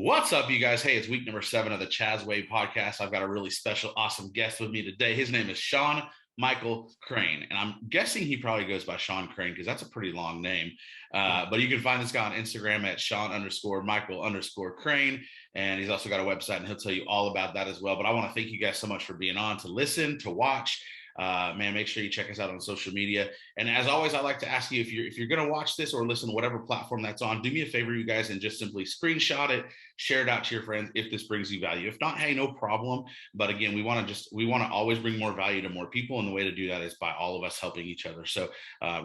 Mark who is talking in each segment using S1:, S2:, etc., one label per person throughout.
S1: What's up, you guys? Hey, it's week number 7 of the Chaz Wave podcast. I've got a really special, awesome guest with me today. His name is Sean Michael Crane, and I'm guessing he probably goes by Sean Crane because that's a pretty long name. But you can find this guy on Instagram at Sean_Michael_Crane, and he's also got a website, and he'll tell you all about that as well. But I want to thank you guys so much for being on to listen, to watch. Man, make sure you check us out on social media. And as always, I like to ask you, if you're going to watch this or listen to whatever platform that's on, do me a favor, you guys, and just simply screenshot it, share it out to your friends if this brings you value. If not, hey, no problem. But again, we want to always bring more value to more people, and the way to do that is by all of us helping each other. So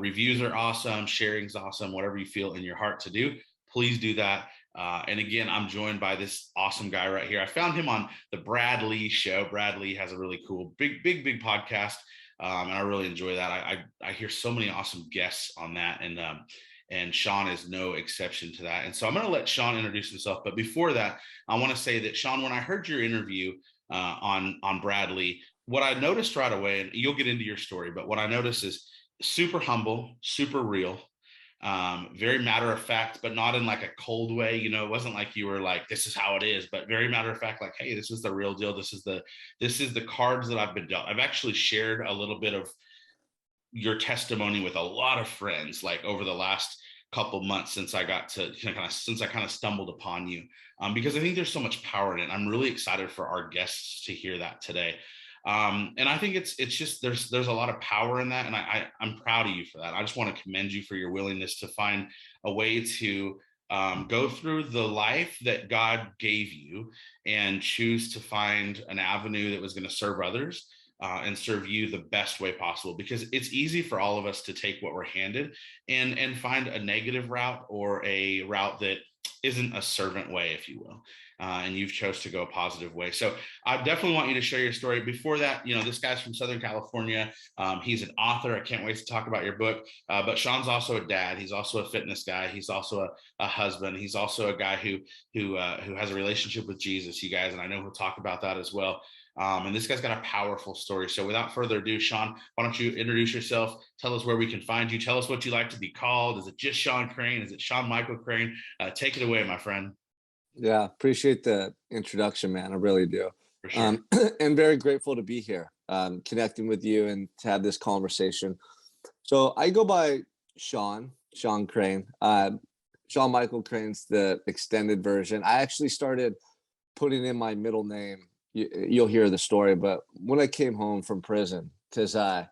S1: reviews are awesome, sharing's awesome, whatever you feel in your heart to do, please do that. And again, I'm joined by this awesome guy right here. I found him on the Brad Lee show. Brad Lee has a really cool, big podcast. And I really enjoy that. I hear so many awesome guests on that. And Sean is no exception to that. And so I'm going to let Sean introduce himself. But before that, I want to say that, Sean, when I heard your interview on Brad Lee, what I noticed right away, and you'll get into your story, but what I noticed is super humble, super real. Very matter of fact, but not in like a cold way. You know, it wasn't like you were like, this is how it is, but very matter of fact, like, hey, this is the real deal. This is the cards that I've been dealt. I've actually shared a little bit of your testimony with a lot of friends, like over the last couple months since I got to since I kind of stumbled upon you, because I think there's so much power in it. I'm really excited for our guests to hear that today. And I think it's just there's a lot of power in that, and I'm proud of you for that. I just want to commend you for your willingness to find a way to go through the life that God gave you and choose to find an avenue that was going to serve others and serve you the best way possible. Because it's easy for all of us to take what we're handed and find a negative route or a route that isn't a servant way, if you will. And you've chose to go a positive way. So I definitely want you to share your story. Before that, you know, this guy's from Southern California. He's an author. I can't wait to talk about your book. But Sean's also a dad. He's also a fitness guy. He's also a husband. He's also a guy who has a relationship with Jesus, you guys. And I know he'll talk about that as well. And this guy's got a powerful story. So without further ado, Sean, why don't you introduce yourself? Tell us where we can find you. Tell us what you like to be called. Is it just Sean Crane? Is it Sean Michael Crane? Take it away, my friend.
S2: Yeah, appreciate the introduction, man. I really do.
S1: For sure.
S2: And very grateful to be here, connecting with you and to have this conversation. So I go by Sean Crane. Sean Michael Crane's the extended version. I actually started putting in my middle name. You'll hear the story, but when I came home from prison, because I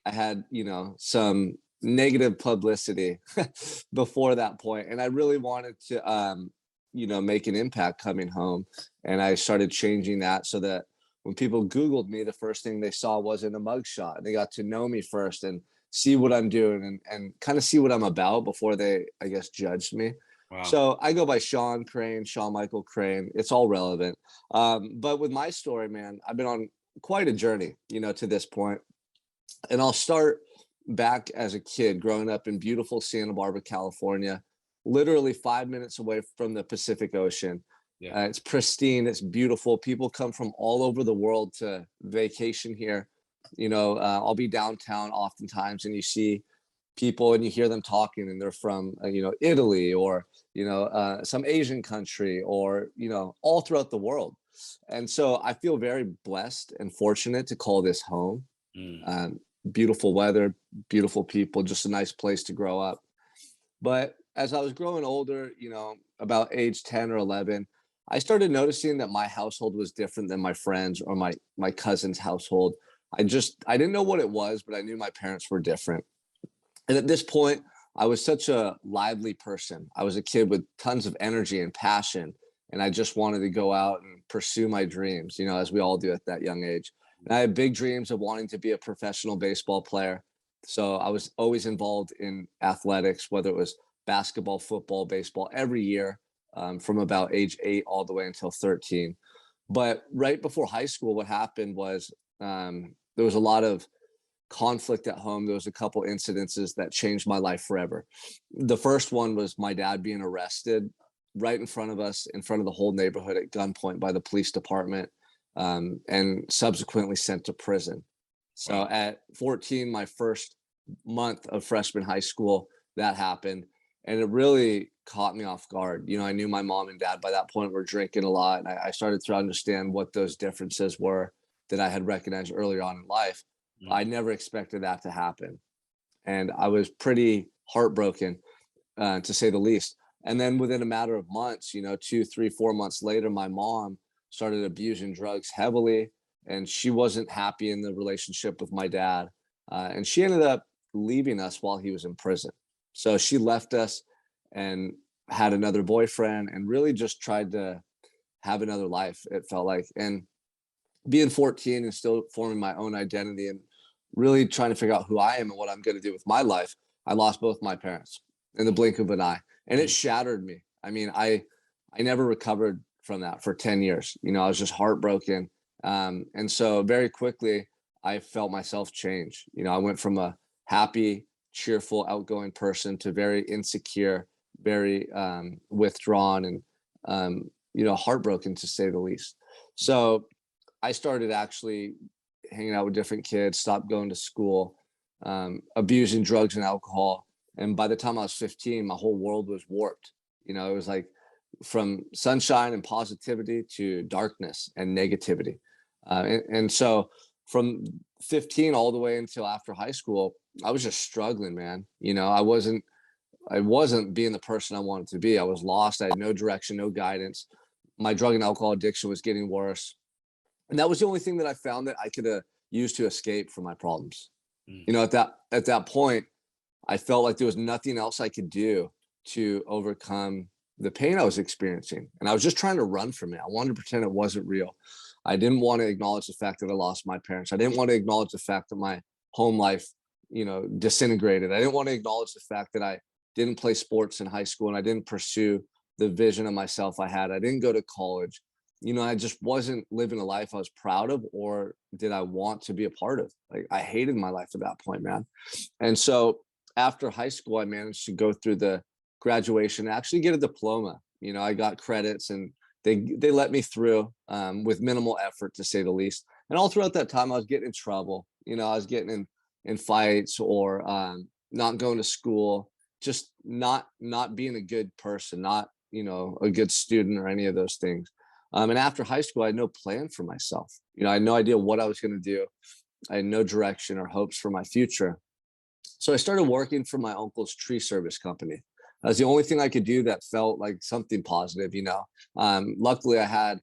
S2: had, some negative publicity before that point, and I really wanted to, make an impact coming home. And I started changing that so that when people Googled me, the first thing they saw wasn't a mugshot. They got to know me first and see what I'm doing and kind of see what I'm about before they, I guess, judged me. Wow. So I go by Sean Crane, Sean Michael Crane. It's all relevant. But with my story, man, I've been on quite a journey, to this point. And I'll start back as a kid growing up in beautiful Santa Barbara, California, literally 5 minutes away from the Pacific Ocean. Yeah. It's pristine. It's beautiful. People come from all over the world to vacation here. I'll be downtown oftentimes and you see people and you hear them talking and they're from, Italy or, some Asian country or, all throughout the world. And so I feel very blessed and fortunate to call this home. Beautiful weather, beautiful people, just a nice place to grow up. But as I was growing older, about age 10 or 11, I started noticing that my household was different than my friends or my cousin's household. I didn't know what it was, but I knew my parents were different. And at this point, I was such a lively person. I was a kid with tons of energy and passion, and I just wanted to go out and pursue my dreams, as we all do at that young age. And I had big dreams of wanting to be a professional baseball player. So I was always involved in athletics, whether it was basketball, football, baseball, every year from about age 8 all the way until 13. But right before high school, what happened was there was a lot of conflict at home. There was a couple incidences that changed my life forever. The first one was my dad being arrested right in front of us, in front of the whole neighborhood at gunpoint by the police department, and subsequently sent to prison. So wow. At 14, my first month of freshman high school, that happened. And it really caught me off guard. I knew my mom and dad by that point were drinking a lot. And I started to understand what those differences were that I had recognized earlier on in life. I
S1: Mm.
S2: never expected that to happen. And I was pretty heartbroken, to say the least. And then within a matter of months, 2, 3, 4 months later, my mom started abusing drugs heavily, and she wasn't happy in the relationship with my dad. And she ended up leaving us while he was in prison. So she left us and had another boyfriend and really just tried to have another life, it felt like. And being 14 and still forming my own identity and really trying to figure out who I am and what I'm going to do with my life, I lost both my parents in the blink of an eye, and it
S1: Mm.
S2: shattered me. I mean, I never recovered from that for 10 years. I was just heartbroken. And so very quickly, I felt myself change. I went from a happy, cheerful, outgoing person to very insecure, very withdrawn, and heartbroken, to say the least. So I started actually hanging out with different kids, stopped going to school, abusing drugs and alcohol. And by the time I was 15, my whole world was warped. It was like from sunshine and positivity to darkness and negativity. And so from 15 all the way until after high school, I was just struggling, man. I wasn't being the person I wanted to be. I was lost. I had no direction, no guidance. My drug and alcohol addiction was getting worse. And that was the only thing that I found that I could use to escape from my problems.
S1: Mm.
S2: At that point, I felt like there was nothing else I could do to overcome the pain I was experiencing. And I was just trying to run from it. I wanted to pretend it wasn't real. I didn't want to acknowledge the fact that I lost my parents. I didn't want to acknowledge the fact that my home life, disintegrated. I didn't want to acknowledge the fact that I didn't play sports in high school and I didn't pursue the vision of myself I had. I didn't go to college. I just wasn't living a life I was proud of or did I want to be a part of. Like, I hated my life at that point, man. And so after high school, I managed to go through the graduation, actually get a diploma. I got credits and they let me through, with minimal effort, to say the least. And all throughout that time, I was getting in trouble. I was getting in fights, or not going to school, just not being a good person, not a good student or any of those things. And after high school, I had no plan for myself. I had no idea what I was going to do. I had no direction or hopes for my future. So I started working for my uncle's tree service company. That was the only thing I could do that felt like something positive. Luckily, I had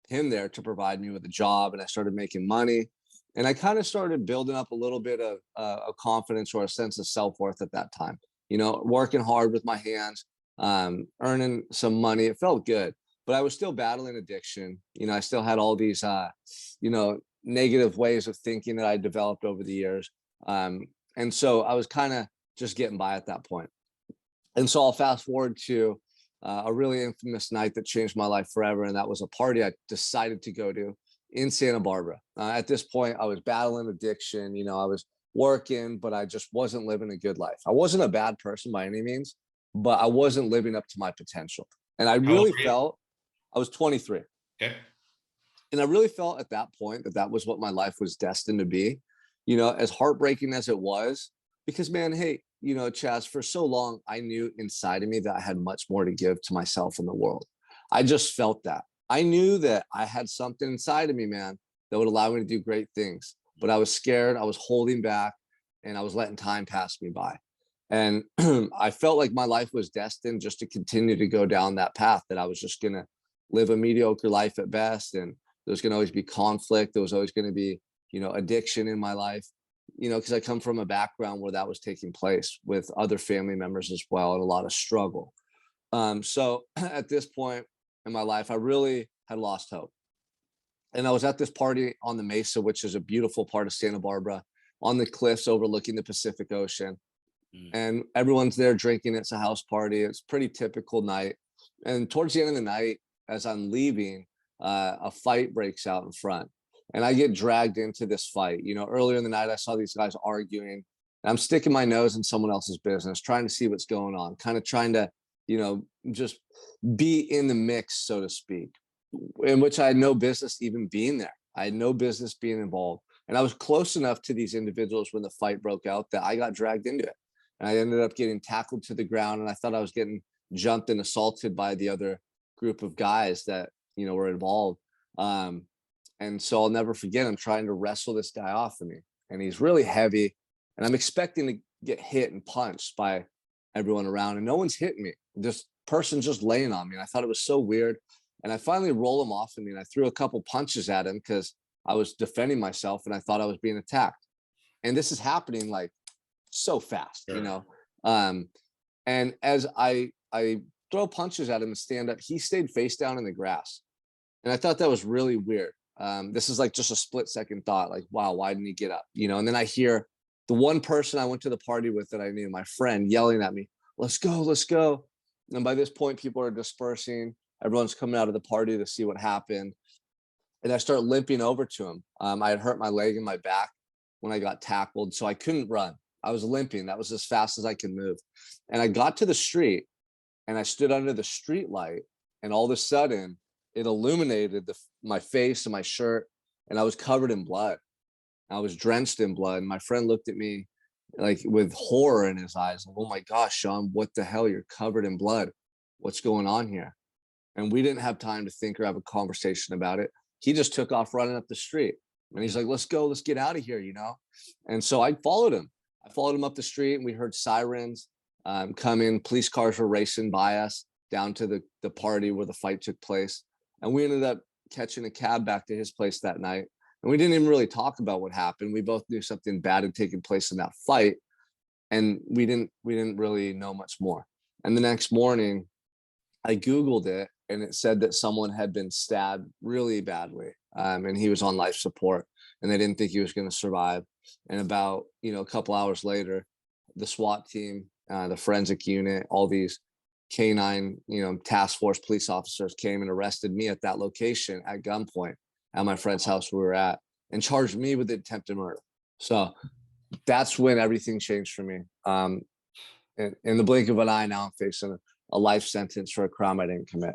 S2: him there to provide me with a job, and I started making money. And I kind of started building up a little bit of a confidence or a sense of self-worth at that time. Working hard with my hands, earning some money. It felt good, but I was still battling addiction. I still had all these, negative ways of thinking that I developed over the years. And so I was kind of just getting by at that point. And so I'll fast forward to a really infamous night that changed my life forever. And that was a party I decided to go to in Santa Barbara. At this point, I was battling addiction. I was working, but I just wasn't living a good life. I wasn't a bad person by any means, but I wasn't living up to my potential. And I
S1: How old
S2: really
S1: were you?
S2: felt I was 23.
S1: Okay.
S2: And I really felt at that point that that was what my life was destined to be, as heartbreaking as it was. Because, man, hey, Chaz, for so long, I knew inside of me that I had much more to give to myself in the world. I just felt that. I knew that I had something inside of me, man, that would allow me to do great things. But I was scared, I was holding back, and I was letting time pass me by. And I felt like my life was destined just to continue to go down that path, that I was just going to live a mediocre life at best. And there's going to always be conflict. There was always going to be, addiction in my life, because I come from a background where that was taking place with other family members as well, and a lot of struggle. So at this point in my life, I really had lost hope. And I was at this party on the Mesa, which is a beautiful part of Santa Barbara, on the cliffs overlooking the Pacific Ocean.
S1: Mm.
S2: And everyone's there drinking. It's a house party. It's a pretty typical night. And towards the end of the night, as I'm leaving, a fight breaks out in front, and I get dragged into this fight. Earlier in the night, I saw these guys arguing. And I'm sticking my nose in someone else's business, trying to see what's going on, kind of trying to, just be in the mix, so to speak, in which I had no business even being there. I had no business being involved. And I was close enough to these individuals when the fight broke out that I got dragged into it. and I ended up getting tackled to the ground, and I thought I was getting jumped and assaulted by the other group of guys that were involved. Um, and so I'll never forget. I'm trying to wrestle this guy off of me, and he's really heavy, and I'm expecting to get hit and punched by everyone around, and no one's hitting me. This person's just laying on me, and I thought it was so weird. And I finally roll him off of me, and I threw a couple punches at him because I was defending myself, and I thought I was being attacked. And this is happening like so fast,
S1: Sure.
S2: And as I throw punches at him and stand up, he stayed face down in the grass, and I thought that was really weird. This is like just a split-second thought, like, wow, why didn't he get up? And then I hear the one person I went to the party with that I knew, my friend, yelling at me, let's go, let's go. And by this point, people are dispersing. Everyone's coming out of the party to see what happened. And I start limping over to him. I had hurt my leg and my back when I got tackled, so I couldn't run. I was limping. That was as fast as I could move. And I got to the street, and I stood under the street light, and all of a sudden it illuminated my face and my shirt, and I was covered in blood. I was drenched in blood. And my friend looked at me like with horror in his eyes. Like, oh my gosh, Sean, what the hell? You're covered in blood. What's going on here? And we didn't have time to think or have a conversation about it. He just took off running up the street. And he's like, let's go, let's get out of here. And so I followed him. I followed him up the street, and we heard sirens come in. Police cars were racing by us down to the party where the fight took place. And we ended up catching a cab back to his place that night. And we didn't even really talk about what happened. We both knew something bad had taken place in that fight, and we didn't really know much more. And the next morning, I Googled it, and it said that someone had been stabbed really badly, and he was on life support, and they didn't think he was going to survive. And about a couple hours later, the SWAT team, the forensic unit, all these canine task force police officers came and arrested me at that location at gunpoint at my friend's house we were at, and charged me with attempted murder. So that's when everything changed for me. In the blink of an eye, now I'm facing a life sentence for a crime I didn't commit.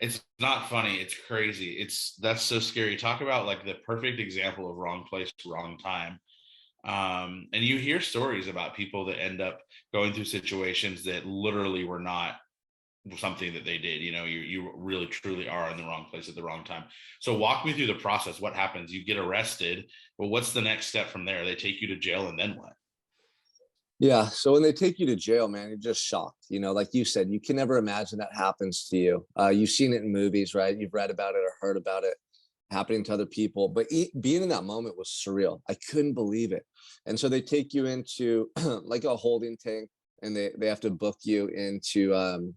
S1: It's not funny. It's crazy. That's so scary. Talk about like the perfect example of wrong place, wrong time. And you hear stories about people that end up going through situations that literally were not something that they did. You really truly are in the wrong place at the wrong time. So walk me through the process. What happens? You get arrested. Well, what's the next step from there? They take you to jail, and then what?
S2: Yeah. So when they take you to jail, man, you're just shocked. Like you said, you can never imagine that happens to you. You've seen it in movies, right? You've read about it or heard about it happening to other people. But being in that moment was surreal. I couldn't believe it. And so they take you into like a holding tank, and they have to book you into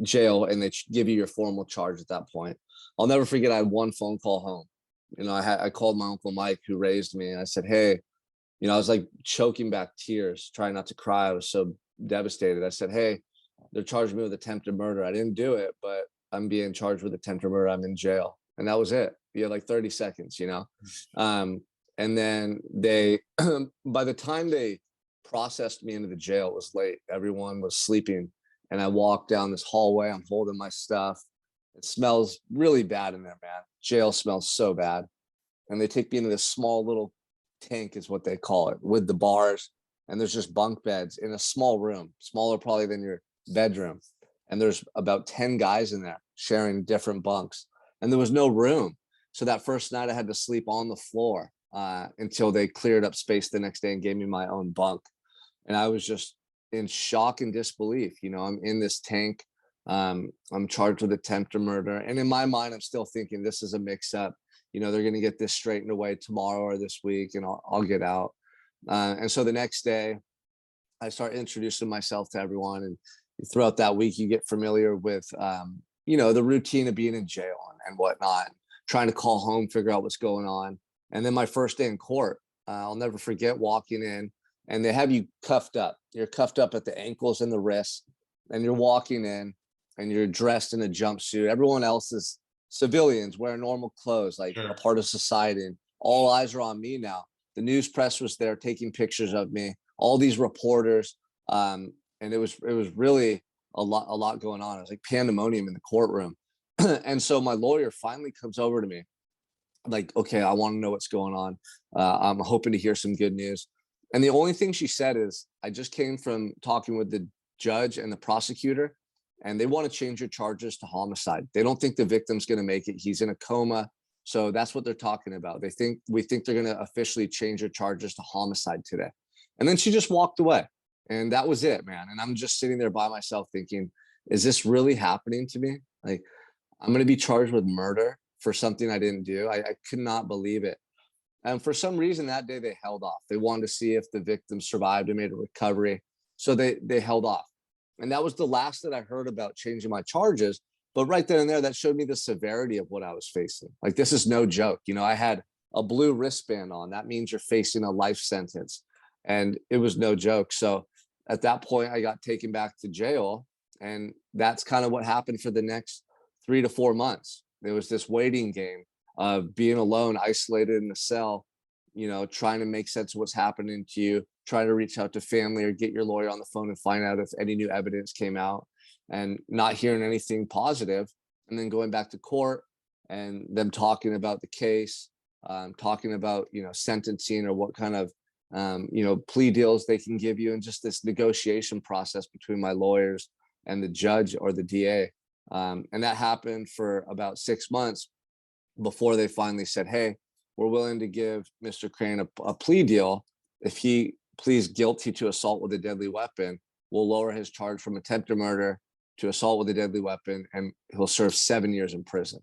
S2: jail, and they give you your formal charge at that point. I'll never forget, I had one phone call home. I called my Uncle Mike, who raised me, and I said, hey, I was like choking back tears, trying not to cry. I was so devastated. I said, hey, they're charging me with attempted murder. I didn't do it, but I'm being charged with attempted murder. I'm in jail. And that was it. You had like 30 seconds, and then they, by the time they processed me into the jail, it was late. Everyone was sleeping. And I walked down this hallway. I'm holding my stuff. It smells really bad in there, man. Jail smells so bad. And they take me into this small little tank, is what they call it, with the bars. And there's just bunk beds in a small room, smaller probably than your bedroom. And there's about 10 guys in there sharing different bunks. And there was no room. So that first night I had to sleep on the floor until they cleared up space the next day and gave me my own bunk. And I was just in shock and disbelief. I'm in this tank. I'm charged with attempted murder. And in my mind, I'm still thinking this is a mix up. They're going to get this straightened away tomorrow or this week, and I'll get out. And so the next day I start introducing myself to everyone. And throughout that week, you get familiar with, the routine of being in jail and whatnot, trying to call home, figure out what's going on. And then my first day in court, I'll never forget walking in, and they have you cuffed up. You're cuffed up at the ankles and the wrists, and you're walking in, and you're dressed in a jumpsuit. Everyone else is civilians wearing normal clothes, like
S1: Sure.
S2: a part of society. And all eyes are on me now. The news press was there taking pictures of me, all these reporters. And it was really a lot going on. It was like pandemonium in the courtroom. And so my lawyer finally comes over to me, like, okay, I want to know what's going on. I'm hoping to hear some good news. And the only thing she said is, I just came from talking with the judge and the prosecutor, and they want to change your charges to homicide. They don't think the victim's going to make it. He's in a coma. So that's what they're talking about. We think they're going to officially change your charges to homicide today. And then she just walked away. And that was it, man. And I'm just sitting there by myself thinking, is this really happening to me? Like, I'm going to be charged with murder for something I didn't do. I could not believe it. And for some reason that day they held off. They wanted to see if the victim survived and made a recovery. So they held off. And that was the last that I heard about changing my charges. But right then and there, that showed me the severity of what I was facing. Like, this is no joke. You know, I had a blue wristband on. That means you're facing a life sentence. And it was no joke. So at that point, I got taken back to jail. And that's kind of what happened for the next 3 to 4 months. There was this waiting game of being alone, isolated in a cell, you know, trying to make sense of what's happening to you, trying to reach out to family or get your lawyer on the phone and find out if any new evidence came out, and not hearing anything positive, and then going back to court and them talking about the case, talking about, you know, sentencing or what kind of, you know, plea deals they can give you, and just this negotiation process between my lawyers and the judge or the DA. And that happened for about 6 months before they finally said, hey, we're willing to give Mr. Crane a plea deal. If he pleads guilty to assault with a deadly weapon, we'll lower his charge from attempted murder to assault with a deadly weapon, and he'll serve 7 years in prison.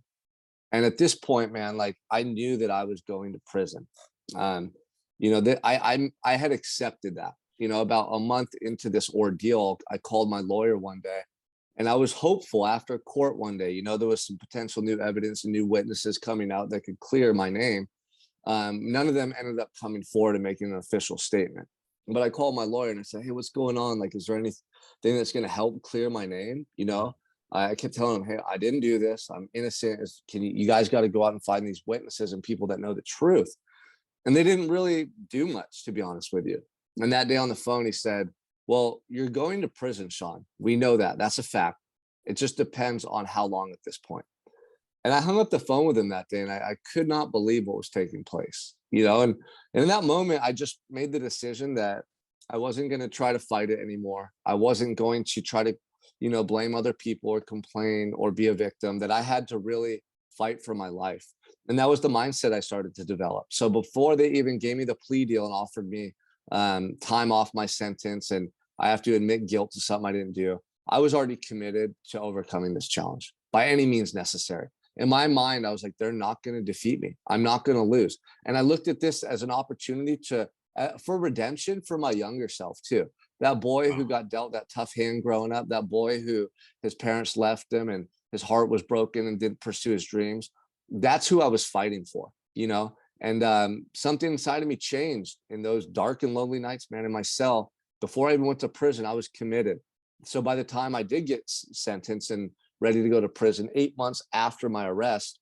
S2: And at this point, man, like, I knew that I was going to prison. You know, that I had accepted that. You know, about a month into this ordeal, I called my lawyer one day, and I was hopeful after court one day. You know, there was some potential new evidence and new witnesses coming out that could clear my name. None of them ended up coming forward and making an official statement. But I called my lawyer and I said, hey, what's going on? Like, is there anything that's going to help clear my name? You know, I kept telling them, hey, I didn't do this. I'm innocent. You guys got to go out and find these witnesses and people that know the truth. And they didn't really do much, to be honest with you. And that day on the phone, he said, well, you're going to prison, Sean. We know that. That's a fact. It just depends on how long at this point. And I hung up the phone with him that day, and I could not believe what was taking place, you know. And in that moment, I just made the decision that I wasn't going to try to fight it anymore. I wasn't going to try to, you know, blame other people or complain or be a victim, that I had to really fight for my life. And that was the mindset I started to develop. So before they even gave me the plea deal and offered me time off my sentence, and I have to admit guilt to something I didn't do, I was already committed to overcoming this challenge by any means necessary. In my mind, I was like, they're not going to defeat me. I'm not going to lose. And I looked at this as an opportunity to, for redemption for my younger self too. That boy who got dealt that tough hand growing up, that boy who his parents left him and his heart was broken and didn't pursue his dreams. That's who I was fighting for, you know? And something inside of me changed in those dark and lonely nights, man, in my cell. Before I even went to prison, I was committed. So by the time I did get sentenced and ready to go to prison, 8 months after my arrest,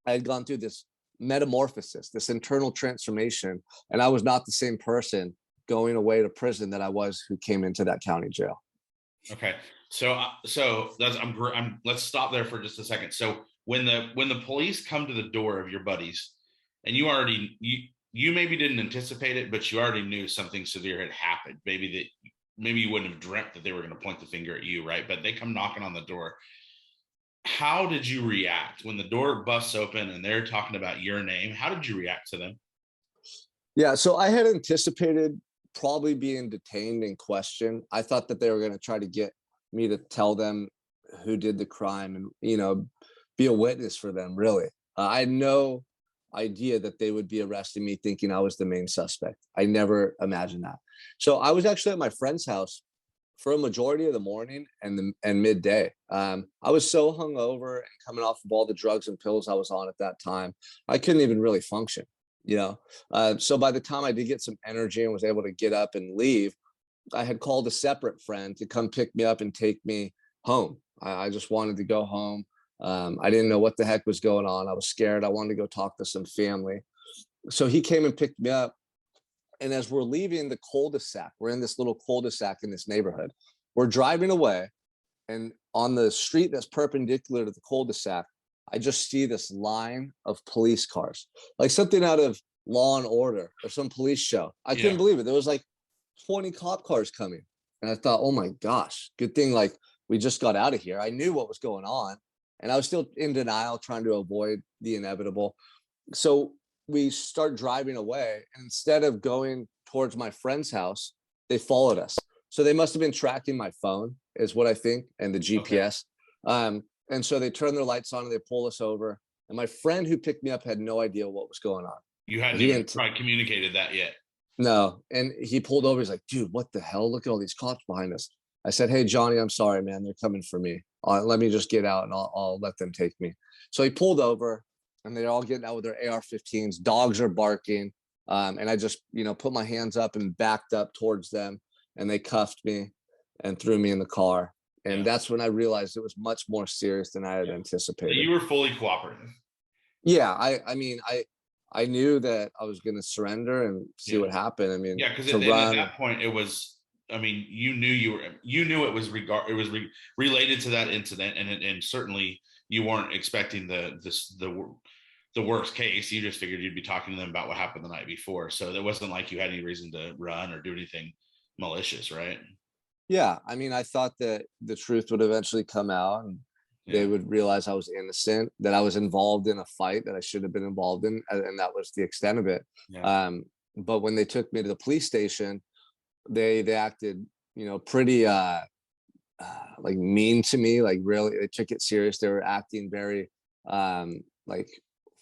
S2: I had gone through this metamorphosis, this internal transformation, and I was not the same person going away to prison that I was who came into that county jail.
S1: Okay. So that's let's stop there for just a second. So when the police come to the door of your buddies, and you maybe didn't anticipate it, but you already knew something severe had happened. Maybe you wouldn't have dreamt that they were going to point the finger at you, right? But they come knocking on the door. How did you react when the door busts open and they're talking about your name? How did you react to them?
S2: Yeah, so I had anticipated probably being detained and questioned. I thought that they were going to try to get me to tell them who did the crime and, you know, be a witness for them, really. I had no idea that they would be arresting me thinking I was the main suspect. I never imagined that. So I was actually at my friend's house for a majority of the morning and midday. I was so hungover and coming off of all the drugs and pills I was on at that time, I couldn't even really function, you know. So by the time I did get some energy and was able to get up and leave, I had called a separate friend to come pick me up and take me home. I just wanted to go home. I didn't know what the heck was going on. I was scared. I wanted to go talk to some family. So he came and picked me up. And as we're leaving the cul-de-sac, we're in this little cul-de-sac in this neighborhood. We're driving away, and on the street that's perpendicular to the cul-de-sac, I just see this line of police cars, like something out of Law and Order or some police show. I couldn't
S1: Yeah.
S2: believe it. There was like 20 cop cars coming. And I thought, oh my gosh, good thing like we just got out of here. I knew what was going on. And I was still in denial, trying to avoid the inevitable. So we start driving away. And instead of going towards my friend's house, they followed us. So they must have been tracking my phone, is what I think, and the
S1: Okay.
S2: GPS. And so they turn their lights on and they pull us over. And my friend who picked me up had no idea what was going on.
S1: You hadn't
S2: He
S1: even
S2: didn't.
S1: probably communicated that yet.
S2: No. And he pulled over. He's like, dude, what the hell? Look at all these cops behind us. I said, hey, Johnny, I'm sorry, man. They're coming for me. Let me just get out and I'll let them take me. So he pulled over and they're all getting out with their AR-15s. Dogs are barking. And I just, put my hands up and backed up towards them, and they cuffed me and threw me in the car. And
S1: Yeah.
S2: that's when I realized it was much more serious than I had
S1: So
S2: anticipated.
S1: you were fully cooperative.
S2: Yeah, I mean, I knew that I was going to surrender and see
S1: Yeah.
S2: what happened. I mean,
S1: Yeah, because
S2: to
S1: at
S2: run.
S1: that point it was. I mean, you knew it was related to that incident, and certainly you weren't expecting the worst case. You just figured you'd be talking to them about what happened the night before. So it wasn't like you had any reason to run or do anything malicious, right?
S2: Yeah, I mean, I thought that the truth would eventually come out and they
S1: Yeah.
S2: would realize I was innocent, that I was involved in a fight that I shouldn't have been involved in, and that was the extent of it.
S1: Yeah.
S2: But when they took me to the police station, they acted, pretty like mean to me. Like really, they took it serious. They were acting very like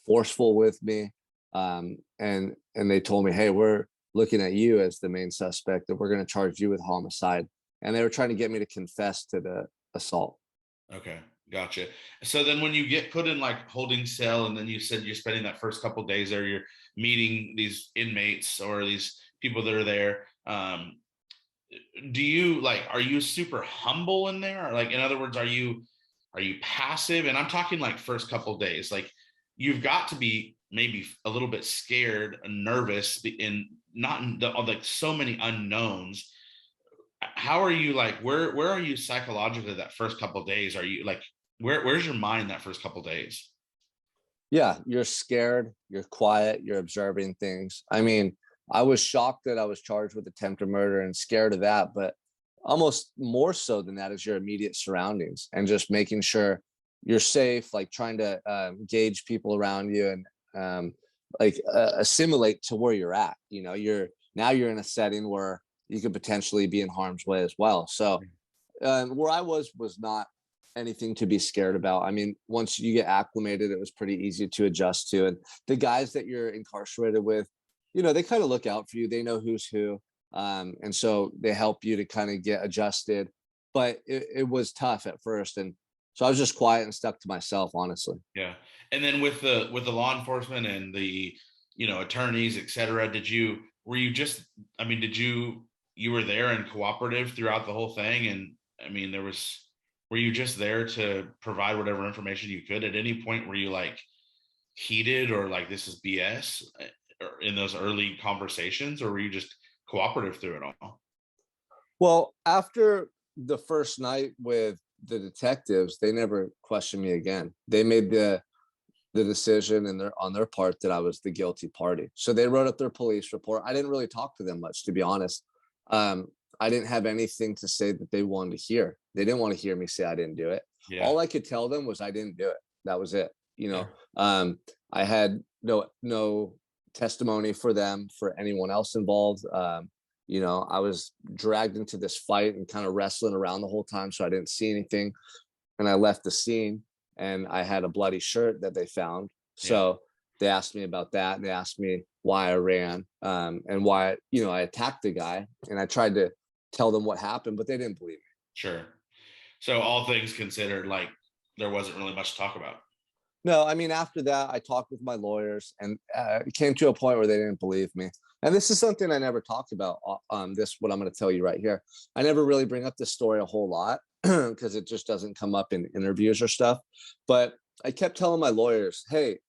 S2: forceful with me, and they told me, hey, we're looking at you as the main suspect, that we're going to charge you with homicide. And they were trying to get me to confess to the assault.
S1: Okay, gotcha. So then when you get put in like holding cell, and then you said you're spending that first couple days there, you're meeting these inmates or these people that are there. Do you like, are you super humble in there? Or like, in other words, are you passive? And I'm talking like first couple days, like you've got to be maybe a little bit scared and nervous in not in the, like so many unknowns. How are you, like where are you psychologically that first couple of days? Are you like, where's your mind that first couple of days?
S2: Yeah, you're scared, you're quiet, you're observing things. I mean, I was shocked that I was charged with attempted murder and scared of that, but almost more so than that is your immediate surroundings and just making sure you're safe, like trying to gauge people around you and assimilate to where you're at. You're in a setting where you could potentially be in harm's way as well. So where I was not anything to be scared about. I mean, once you get acclimated, it was pretty easy to adjust to. And the guys that you're incarcerated with, they kind of look out for you. They know who's who. And so they help you to kind of get adjusted. But it was tough at first. And so I was just quiet and stuck to myself, honestly.
S1: Yeah. And then with the law enforcement and the, attorneys, et cetera, were you just, I mean, you were there and cooperative throughout the whole thing? And I mean, were you just there to provide whatever information you could? At any point were you like heated or like this is BS in those early conversations, or were you just cooperative through it all?
S2: Well, after the first night with the detectives, they never questioned me again. They made the decision on their part that I was the guilty party. So they wrote up their police report. I didn't really talk to them much, to be honest. I didn't have anything to say that they wanted to hear. They didn't want to hear me say I didn't do it.
S1: Yeah.
S2: All I could tell them was I didn't do it. That was it.
S1: Yeah.
S2: I had no testimony for them, for anyone else involved. I was dragged into this fight and kind of wrestling around the whole time, so I didn't see anything. And I left the scene, and I had a bloody shirt that they found.
S1: Yeah.
S2: So they asked me about that, and they asked me why I ran, and why I attacked the guy. And I tried to tell them what happened, but they didn't believe me.
S1: Sure. So all things considered, like there wasn't really much to talk about.
S2: No, I mean, after that, I talked with my lawyers, and it came to a point where they didn't believe me. And this is something I never talked about. This, what I'm going to tell you right here. I never really bring up this story a whole lot because it just doesn't come up in interviews or stuff. But I kept telling my lawyers, hey,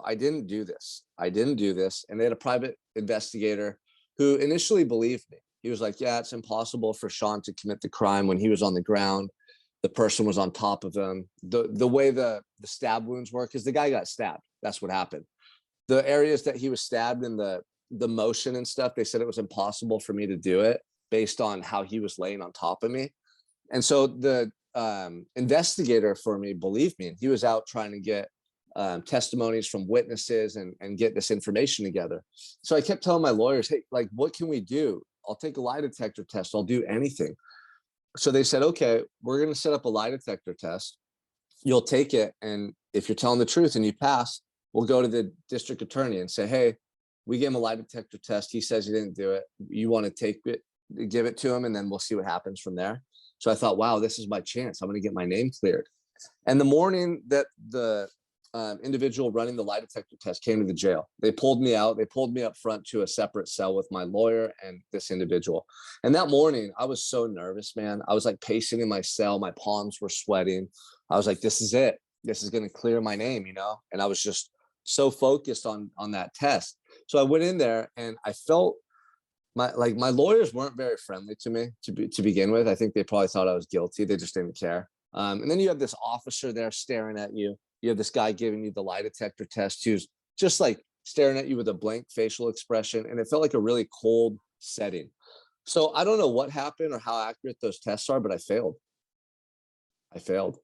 S2: I didn't do this. I didn't do this. And they had a private investigator who initially believed me. He was like, yeah, it's impossible for Sean to commit the crime when he was on the ground. The person was on top of him. The way the stab wounds were, because the guy got stabbed. That's what happened. the areas that he was stabbed in, the motion and stuff, they said it was impossible for me to do it based on how he was laying on top of me. And so the investigator for me believed me, and he was out trying to get testimonies from witnesses and get this information together. So I kept telling my lawyers, hey, like, what can we do? I'll take a lie detector test. I'll do anything. So they said, okay, we're going to set up a lie detector test. You'll take it. And if you're telling the truth and you pass, we'll go to the district attorney and say, hey, we gave him a lie detector test. He says he didn't do it. You want to take it, give it to him, and then we'll see what happens from there. So I thought, wow, this is my chance. I'm going to get my name cleared. And the morning that the individual running the lie detector test came to the jail, they pulled me out. They pulled me up front to a separate cell with my lawyer and this individual. And that morning, I was so nervous, man. I was like pacing in my cell. My palms were sweating. I was like, this is it. This is going to clear my name, you know? And I was just so focused on that test. So I went in there and I felt my lawyers weren't very friendly to me to begin with. I think they probably thought I was guilty. They just didn't care. And then you have this officer there staring at you. You have this guy giving you the lie detector test who's just like staring at you with a blank facial expression. And it felt like a really cold setting. So I don't know what happened or how accurate those tests are, but I failed. I failed.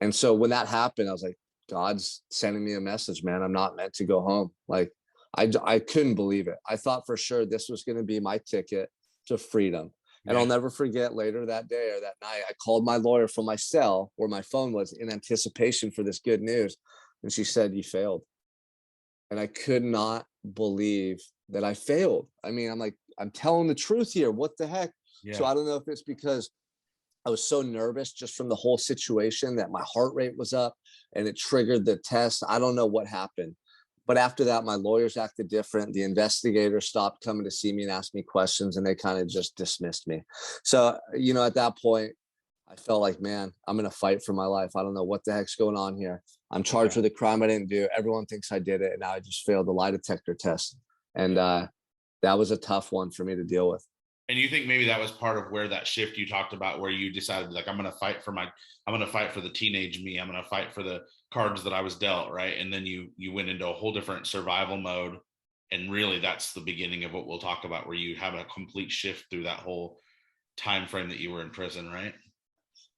S2: And so when that happened, I was like, God's sending me a message, man. I'm not meant to go home. Like, I couldn't believe it. I thought for sure this was going to be my ticket to freedom. And I'll never forget, later that day or that night, I called my lawyer from my cell where my phone was in anticipation for this good news. And she said, you failed. And I could not believe that I failed. I mean, I'm like, I'm telling the truth here. What the heck?
S1: Yeah.
S2: So I don't know if it's because I was so nervous just from the whole situation that my heart rate was up and it triggered the test. I don't know what happened. But after that, my lawyers acted different. The investigators stopped coming to see me and ask me questions, and they kind of just dismissed me. So, you know, at that point, I felt like, man, I'm going to fight for my life. I don't know what the heck's going on here. I'm charged with a crime I didn't do. Everyone thinks I did it. And now I just failed the lie detector test. And that was a tough one for me to deal with.
S1: And you think maybe that was part of where that shift you talked about, where you decided, like, I'm going to fight for the teenage me. I'm going to fight for the cards that I was dealt, right? And then you went into a whole different survival mode. And really that's the beginning of what we'll talk about, where you have a complete shift through that whole time frame that you were in prison, right?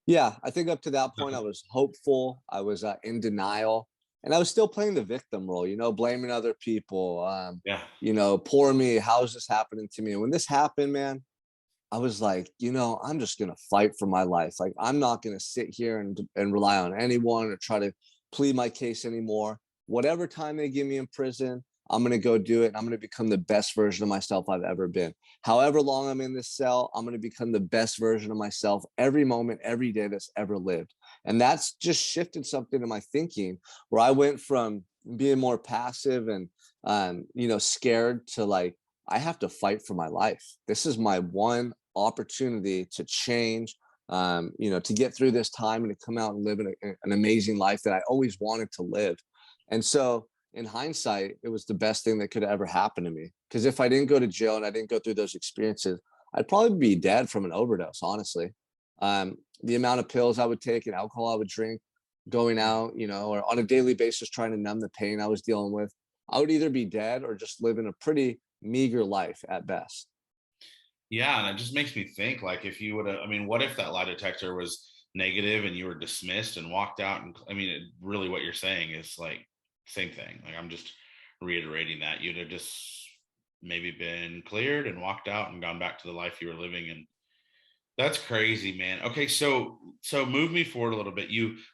S2: Yeah, I think up to that point, I was hopeful. I was in denial. And I was still playing the victim role, you know, blaming other people.
S1: Yeah.
S2: You know, poor me. How is this happening to me? And when this happened, man, I was like, you know, I'm just going to fight for my life. Like, I'm not going to sit here and rely on anyone or try to plead my case anymore. Whatever time they give me in prison, I'm going to go do it. And I'm going to become the best version of myself I've ever been. However long I'm in this cell, I'm going to become the best version of myself every moment, every day that's ever lived. And that's just shifted something in my thinking, where I went from being more passive and, you know, scared to like, I have to fight for my life. This is my one opportunity to change, you know, to get through this time and to come out and live an amazing life that I always wanted to live. And so in hindsight, it was the best thing that could ever happen to me. Because if I didn't go to jail and I didn't go through those experiences, I'd probably be dead from an overdose, honestly. The amount of pills I would take and alcohol I would drink, going out, you know, or on a daily basis trying to numb the pain I was dealing with, I would either be dead or just live in a pretty meager life at best.
S1: Yeah. And it just makes me think, like, if you would have, I mean, what if that lie detector was negative and you were dismissed and walked out? And I mean, really what you're saying is like, same thing. Like, I'm just reiterating that you'd have just maybe been cleared and walked out and gone back to the life you were living. And that's crazy, man. Okay, so move me forward a little bit.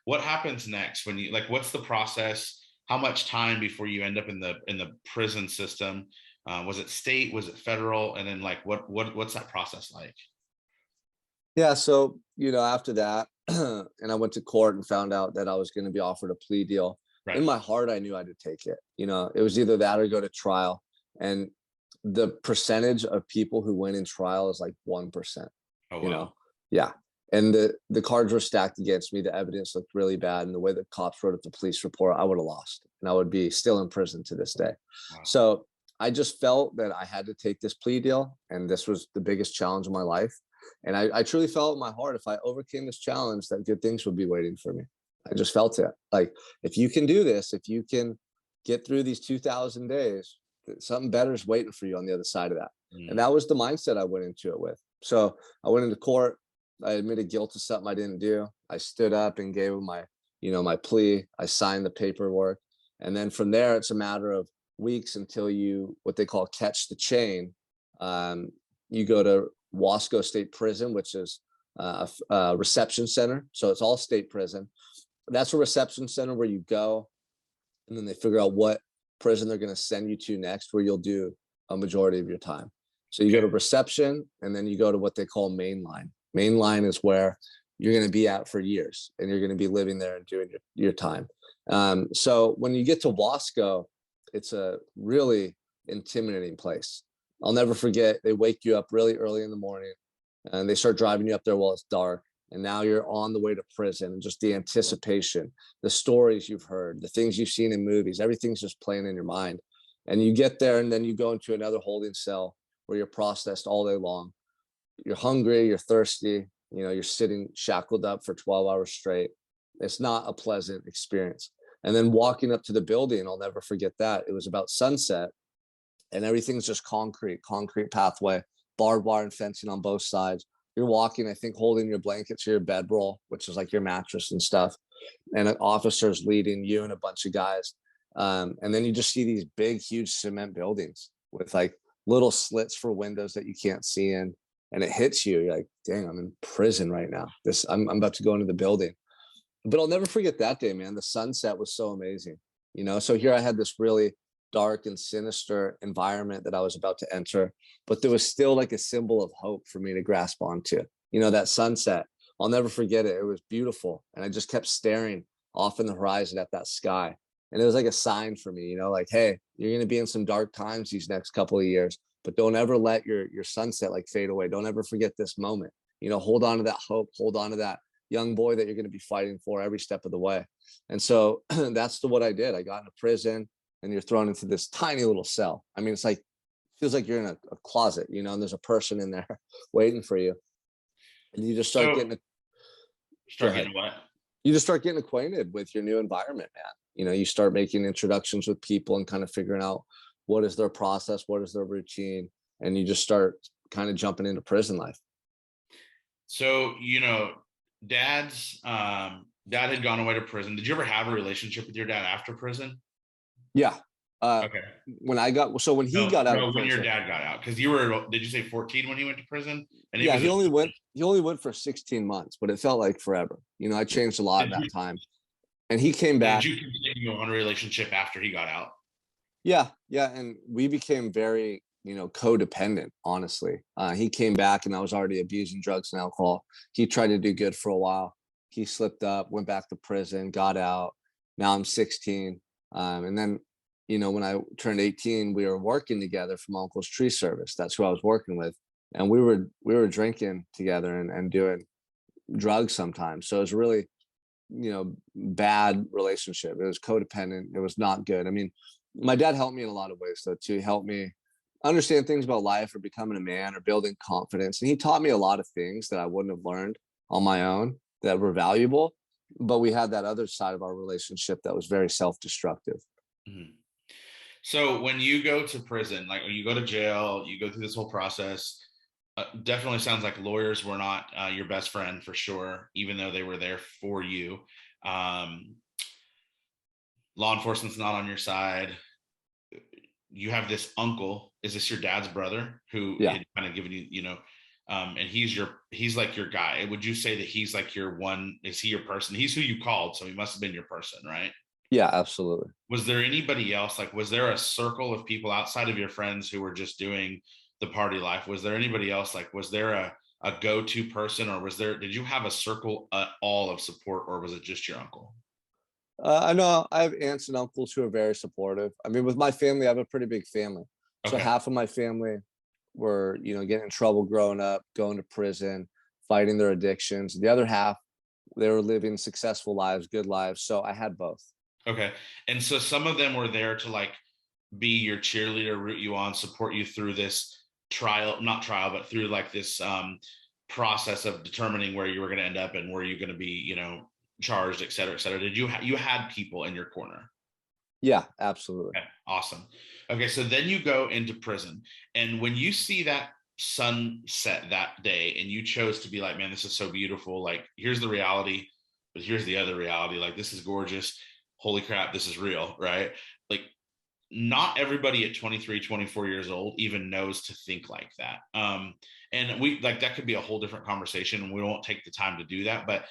S1: What happens next when you, like, what's the process? How much time before you end up in the prison system? Was it state? Was it federal? And then, like, what's that process like?
S2: Yeah. So, you know, after that, and I went to court and found out that I was going to be offered a plea deal.
S1: Right.
S2: In my heart, I knew I had to take it. You know, it was either that or go to trial. And the percentage of people who win in trial is like 1%,
S1: Oh
S2: you
S1: wow.
S2: know? Yeah. And the cards were stacked against me. The evidence looked really bad. And the way the cops wrote up the police report, I would have lost and I would be still in prison to this day.
S1: Wow.
S2: So I just felt that I had to take this plea deal. And this was the biggest challenge of my life. And I truly felt in my heart, if I overcame this challenge, that good things would be waiting for me. I just felt it. Like, if you can do this, if you can get through these 2,000 days. Something better is waiting for you on the other side of that. And
S1: Mm.
S2: that was the mindset I went into it with. So I went into court. I admitted guilt to something I didn't do. I stood up and gave him my, my plea. I signed the paperwork. And then from there, it's a matter of weeks until you, what they call catch the chain. Um, you go to Wasco State Prison, which is a reception center. So it's all state prison. That's a reception center where you go and then they figure out what prison they're going to send you to next, where you'll do a majority of your time. So you go to reception, and then you go to what they call mainline. Mainline is where you're going to be at for years, and you're going to be living there and doing your time. So when you get to Wasco, it's a really intimidating place. I'll never forget, they wake you up really early in the morning, and they start driving you up there while it's dark. And now you're on the way to prison, and just the anticipation, the stories you've heard, the things you've seen in movies, everything's just playing in your mind. And you get there, and then you go into another holding cell where you're processed all day long. You're hungry, you're thirsty, you're sitting shackled up for 12 hours straight. It's not a pleasant experience. And then walking up to the building, I'll never forget that. It was about sunset, and everything's just concrete pathway, barbed wire and fencing on both sides. You're walking, I think, holding your blanket to your bedroll, which is like your mattress and stuff. And an officer's leading you and a bunch of guys. And then you just see these big, huge cement buildings with like little slits for windows that you can't see in. And it hits you. You're like, dang, I'm in prison right now. I'm about to go into the building. But I'll never forget that day, man. The sunset was so amazing. So here I had this really dark and sinister environment that I was about to enter, but there was still like a symbol of hope for me to grasp onto. That sunset. I'll never forget it. It was beautiful. And I just kept staring off in the horizon at that sky. And it was like a sign for me, like, hey, you're going to be in some dark times these next couple of years, but don't ever let your sunset like fade away. Don't ever forget this moment. Hold on to that hope, hold on to that young boy that you're going to be fighting for every step of the way. And so that's what I did. I got into prison, and you're thrown into this tiny little cell. I mean, it's like, feels like you're in a closet, and there's a person in there waiting for you. And you just start getting, go ahead.
S1: What?
S2: You just start getting acquainted with your new environment, man. You start making introductions with people and kind of figuring out what is their process, what is their routine, and you just start kind of jumping into prison life.
S1: So, dad had gone away to prison. Did you ever have a relationship with your dad after prison?
S2: Yeah.
S1: Okay.
S2: When he got out of prison,
S1: when your dad got out, because did you say 14 when he went to prison? And
S2: he only went for 16 months, but it felt like forever. I changed a lot in that time. And he came back.
S1: Did you continue on a relationship after he got out?
S2: Yeah. And we became very, codependent, honestly. He came back, and I was already abusing drugs and alcohol. He tried to do good for a while. He slipped up, went back to prison, got out. Now I'm 16. And then, when I turned 18, we were working together from Uncle's Tree Service. That's who I was working with. And we were drinking together and doing drugs sometimes. So it was really, bad relationship. It was codependent. It was not good. I mean, my dad helped me in a lot of ways, though, to help me understand things about life or becoming a man or building confidence. And he taught me a lot of things that I wouldn't have learned on my own that were valuable. But we had that other side of our relationship that was very self-destructive.
S1: Mm-hmm. So when you go to prison, like when you go to jail, you go through this whole process. Definitely sounds like lawyers were not your best friend for sure, even though they were there for you. Law enforcement's not on your side. You have this uncle. Is this your dad's brother who had kind of given you, and he's like your guy? Would you say that he's like your one? Is he your person? He's who you called, so he must have been your person, right?
S2: Yeah, absolutely.
S1: Was there anybody else? Like, was there a circle of people outside of your friends who were just doing the party life? Was there anybody else? Like, was there a go-to person, or did you have a circle at all of support, or was it just your uncle?
S2: I know I have aunts and uncles who are very supportive. I mean, with my family, I have a pretty big family. So half of my family were, getting in trouble growing up, going to prison, fighting their addictions. The other half, they were living successful lives, good lives. So I had both.
S1: Okay. And so some of them were there to like be your cheerleader, root you on, support you through this not trial, but through like this process of determining where you were going to end up and where you're going to be, charged, et cetera, et cetera. Did you had people in your corner?
S2: Yeah, absolutely.
S1: Okay, awesome. Okay, so then you go into prison, and when you see that sunset that day, and you chose to be like, man, this is so beautiful. Like, here's the reality, but here's the other reality. Like, this is gorgeous. Holy crap, this is real, right? Like, not everybody at 23, 24 years old even knows to think like that. And we like that could be a whole different conversation, and we won't take the time to do that. But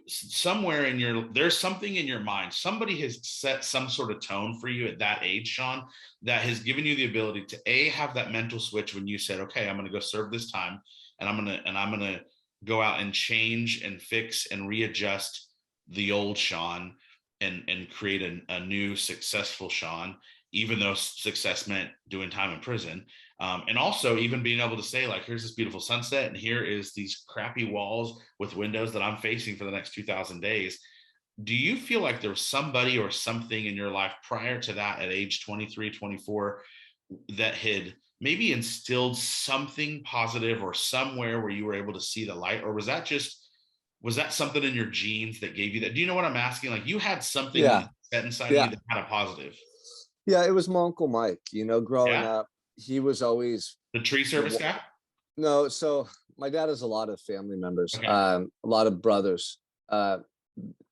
S1: somewhere in there's something in your mind. Somebody has set some sort of tone for you at that age, Sean, that has given you the ability to have that mental switch when you said, okay, I'm going to go serve this time, and I'm going to go out and change and fix and readjust the old Sean and create a new successful Sean, even though success meant doing time in prison. And also even being able to say, like, here's this beautiful sunset, and here is these crappy walls with windows that I'm facing for the next 2,000 days. Do you feel like there was somebody or something in your life prior to that at age 23, 24 that had maybe instilled something positive, or somewhere where you were able to see the light? Or was that something in your genes that gave you that? Do you know what I'm asking? Like, you had something
S2: Yeah,
S1: set inside of you
S2: yeah,
S1: that had a positive.
S2: yeah. It was my uncle Mike. You know, growing
S1: Yeah.
S2: up, he was always
S1: The tree
S2: the
S1: service guy?
S2: no. So my dad has a lot of family members,
S1: Okay.
S2: a lot of brothers. Uh,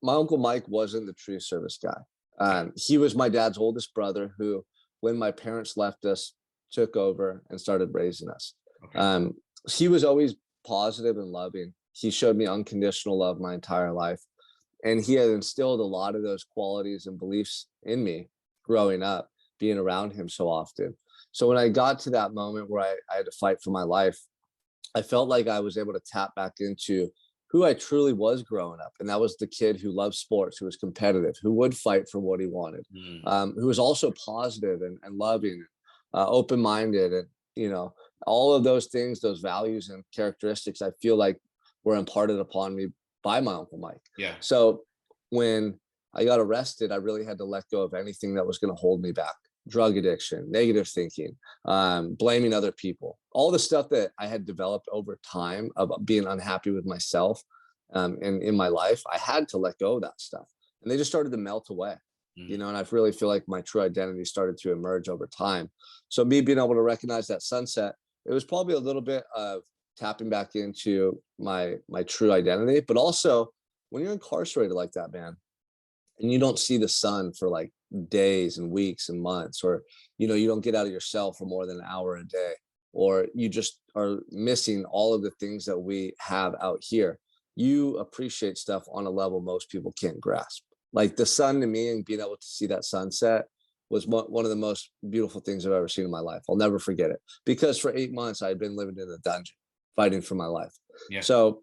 S2: my uncle Mike wasn't the tree service guy.
S1: Okay.
S2: He was my dad's oldest brother who, when my parents left us, took over and started raising us.
S1: Okay.
S2: Um, he was always positive and loving. He showed me unconditional love my entire life. And he had instilled a lot of those qualities and beliefs in me growing up, being around him so often. So when I got to that moment where I had to fight for my life, I felt like I was able to tap back into who I truly was growing up. And that was the kid who loved sports, who was competitive, who would fight for what he wanted,
S1: Mm,
S2: who was also positive and loving, open minded. And, you know, all of those things, those values and characteristics, I feel like were imparted upon me by my Uncle Mike.
S1: yeah.
S2: So when I got arrested, I really had to let go of anything that was going to hold me back: drug addiction, negative thinking, blaming other people, all the stuff that I had developed over time of being unhappy with myself and in my life. I had to let go of that stuff, and they just started to melt away. You
S1: Mm,
S2: know, and I really feel like my true identity started to emerge over time. So me being able to recognize that sunset, it was probably a little bit of tapping back into my true identity, but also when you're incarcerated like that, man, and you don't see the sun for like days and weeks and months, or you don't get out of your cell for more than an hour a day, or you just are missing all of the things that we have out here, you appreciate stuff on a level most people can't grasp. Like the sun to me, and being able to see that sunset was one of the most beautiful things I've ever seen in my life. I'll never forget it, because for 8 months I had been living in a dungeon fighting for my life.
S1: yeah.
S2: So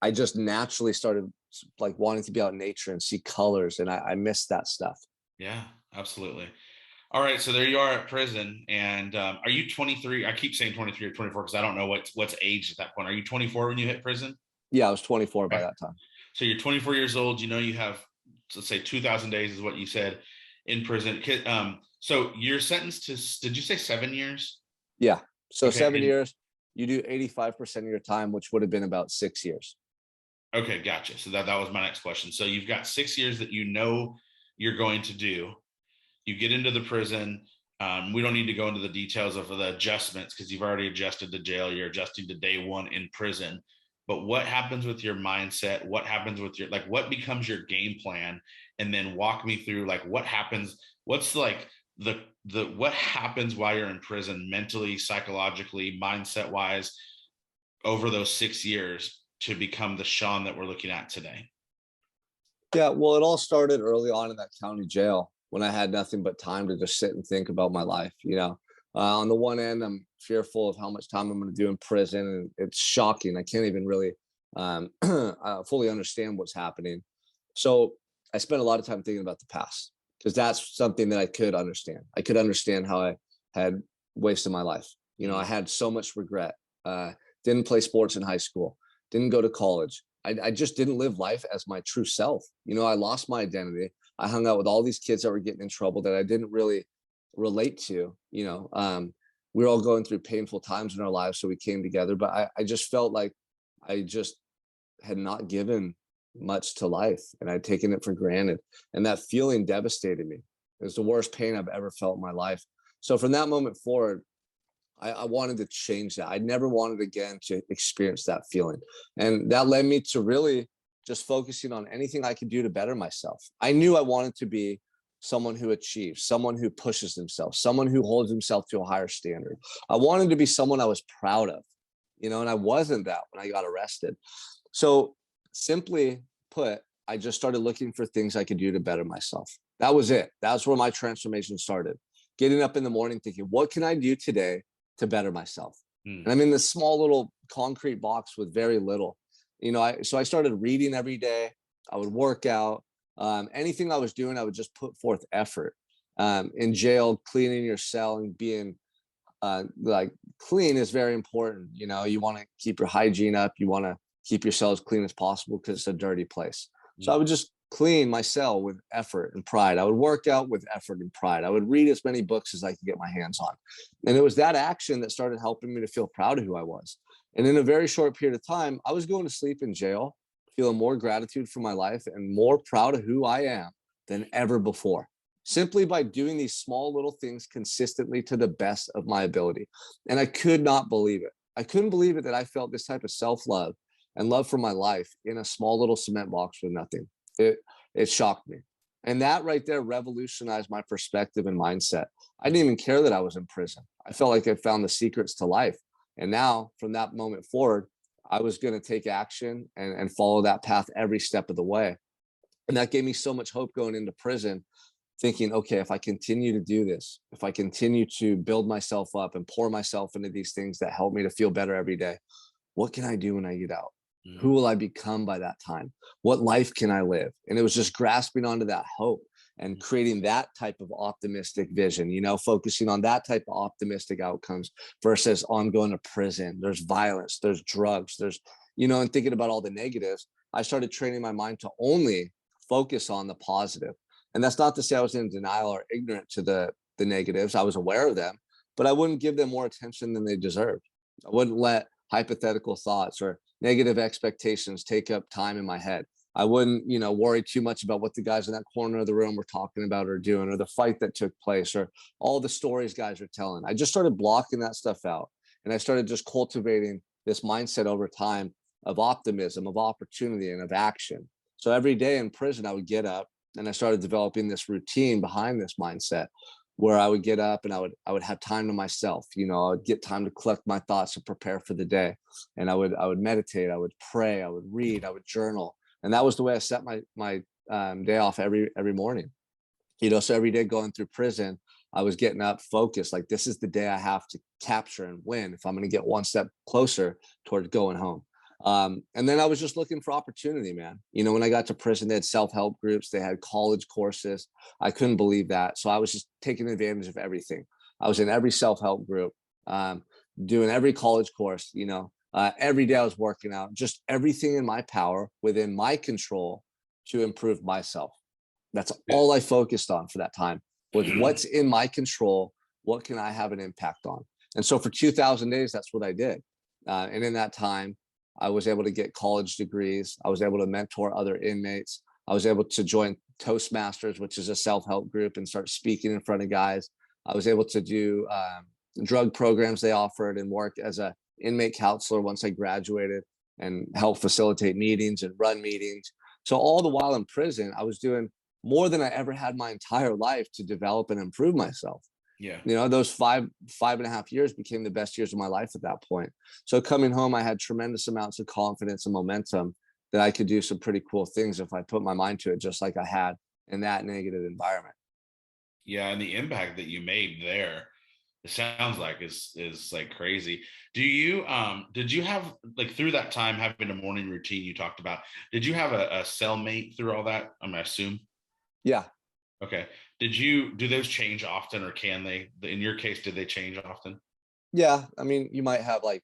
S2: I just naturally started like wanting to be out in nature and see colors, and I missed that stuff.
S1: Yeah, absolutely. All right, so there you are at prison, and are you 23? I keep saying 23 or 24 because I don't know what's age at that point. Are you 24 when you hit prison?
S2: Yeah, I was 24 by
S1: Okay.
S2: that time.
S1: So you're 24 years old. You know you have, let's say, 2,000 days is what you said in prison. So you're sentenced to, did you say 7 years?
S2: Yeah. So
S1: Okay,
S2: 7 years, you do 85% of your time, which would have been about 6 years.
S1: okay, gotcha. So that was my next question. So you've got 6 years that you know you're going to do. You get into the prison. We don't need to go into the details of the adjustments because you've already adjusted to jail. You're adjusting to day one in prison. But what happens with your mindset? What happens with your, like, what becomes your game plan? And then walk me through, like, what happens? What's like what happens while you're in prison, mentally, psychologically, mindset wise, over those 6 years to become the Sean that we're looking at today?
S2: Yeah. Well, it all started early on in that county jail when I had nothing but time to just sit and think about my life. On the one end, I'm fearful of how much time I'm going to do in prison, and it's shocking. I can't even really fully understand what's happening. So I spent a lot of time thinking about the past, because that's something that I could understand. I could understand how I had wasted my life. I
S1: Mm,
S2: had so much regret. Didn't play sports in high school. Didn't go to college. I just didn't live life as my true self. I lost my identity. I hung out with all these kids that were getting in trouble that I didn't really relate to. We were all going through painful times in our lives, so we came together. But I just felt like I just had not given much to life, and I'd taken it for granted. And that feeling devastated me. It was the worst pain I've ever felt in my life. So from that moment forward, I wanted to change that. I never wanted again to experience that feeling. And that led me to really just focusing on anything I could do to better myself. I knew I wanted to be someone who achieves, someone who pushes themselves, someone who holds himself to a higher standard. I wanted to be someone I was proud of, and I wasn't that when I got arrested. So simply put, I just started looking for things I could do to better myself. That was it. That's where my transformation started. Getting up in the morning thinking, what can I do today to better myself? And I'm in this small little concrete box with very little. So I started reading every day. I would work out. Anything I was doing, I would just put forth effort. In jail, cleaning your cell and being like clean is very important. You want to keep your hygiene up. You want to keep your cell as clean as possible because it's a dirty place. So I would just clean my cell with effort and pride. I would work out with effort and pride. I would read as many books as I could get my hands on. And it was that action that started helping me to feel proud of who I was. And in a very short period of time, I was going to sleep in jail, feeling more gratitude for my life and more proud of who I am than ever before, simply by doing these small little things consistently to the best of my ability. And I could not believe it. I couldn't believe it that I felt this type of self-love and love for my life in a small little cement box with nothing. It shocked me. And that right there revolutionized my perspective and mindset. I didn't even care that I was in prison. I felt like I found the secrets to life. And now from that moment forward, I was going to take action and follow that path every step of the way. And that gave me so much hope going into prison, thinking, okay, if I continue to do this, if I continue to build myself up and pour myself into these things that help me to feel better every day, what can I do when I get out? Who will I become by that time? What life can I live? And it was just grasping onto that hope and creating that type of optimistic vision, focusing on that type of optimistic outcomes versus on going to prison. There's violence, there's drugs, and thinking about all the negatives. I started training my mind to only focus on the positive. And that's not to say I was in denial or ignorant to the negatives. I was aware of them, but I wouldn't give them more attention than they deserved. I wouldn't let hypothetical thoughts or negative expectations take up time in my head. I wouldn't, worry too much about what the guys in that corner of the room were talking about or doing, or the fight that took place, or all the stories guys are telling. I just started blocking that stuff out. And I started just cultivating this mindset over time of optimism, of opportunity, and of action. So every day in prison, I would get up and I started developing this routine behind this mindset where I would get up and I would have time to myself. I would get time to collect my thoughts and prepare for the day. And I would meditate, I would pray, I would read, I would journal. And that was the way I set my day off every morning. So every day going through prison, I was getting up focused, like this is the day I have to capture and win if I'm going to get one step closer towards going home. And then I was just looking for opportunity, man. When I got to prison, they had self-help groups, they had college courses. I couldn't believe that. So I was just taking advantage of everything. I was in every self-help group, doing every college course, every day I was working out, just everything in my power within my control to improve myself. That's all I focused on for that time, with what's in my control. What can I have an impact on? And so for 2,000 days, that's what I did. And in that time, I was able to get college degrees. I was able to mentor other inmates. I was able to join Toastmasters, which is a self-help group, and start speaking in front of guys. I was able to do drug programs they offered and work as a inmate counselor once I graduated and help facilitate meetings and run meetings. So all the while in prison, I was doing more than I ever had my entire life to develop and improve myself.
S1: Yeah.
S2: Those five and a half years became the best years of my life at that point. So coming home, I had tremendous amounts of confidence and momentum that I could do some pretty cool things if I put my mind to it, just like I had in that negative environment.
S1: Yeah. And the impact that you made there, it sounds like is like crazy. Did you have, like, through that time having a morning routine you talked about, did you have a cellmate through all that? I'm gonna assume.
S2: Yeah.
S1: Okay. Do those change often, or can they? In your case, did they change often?
S2: Yeah. I mean, you might have like,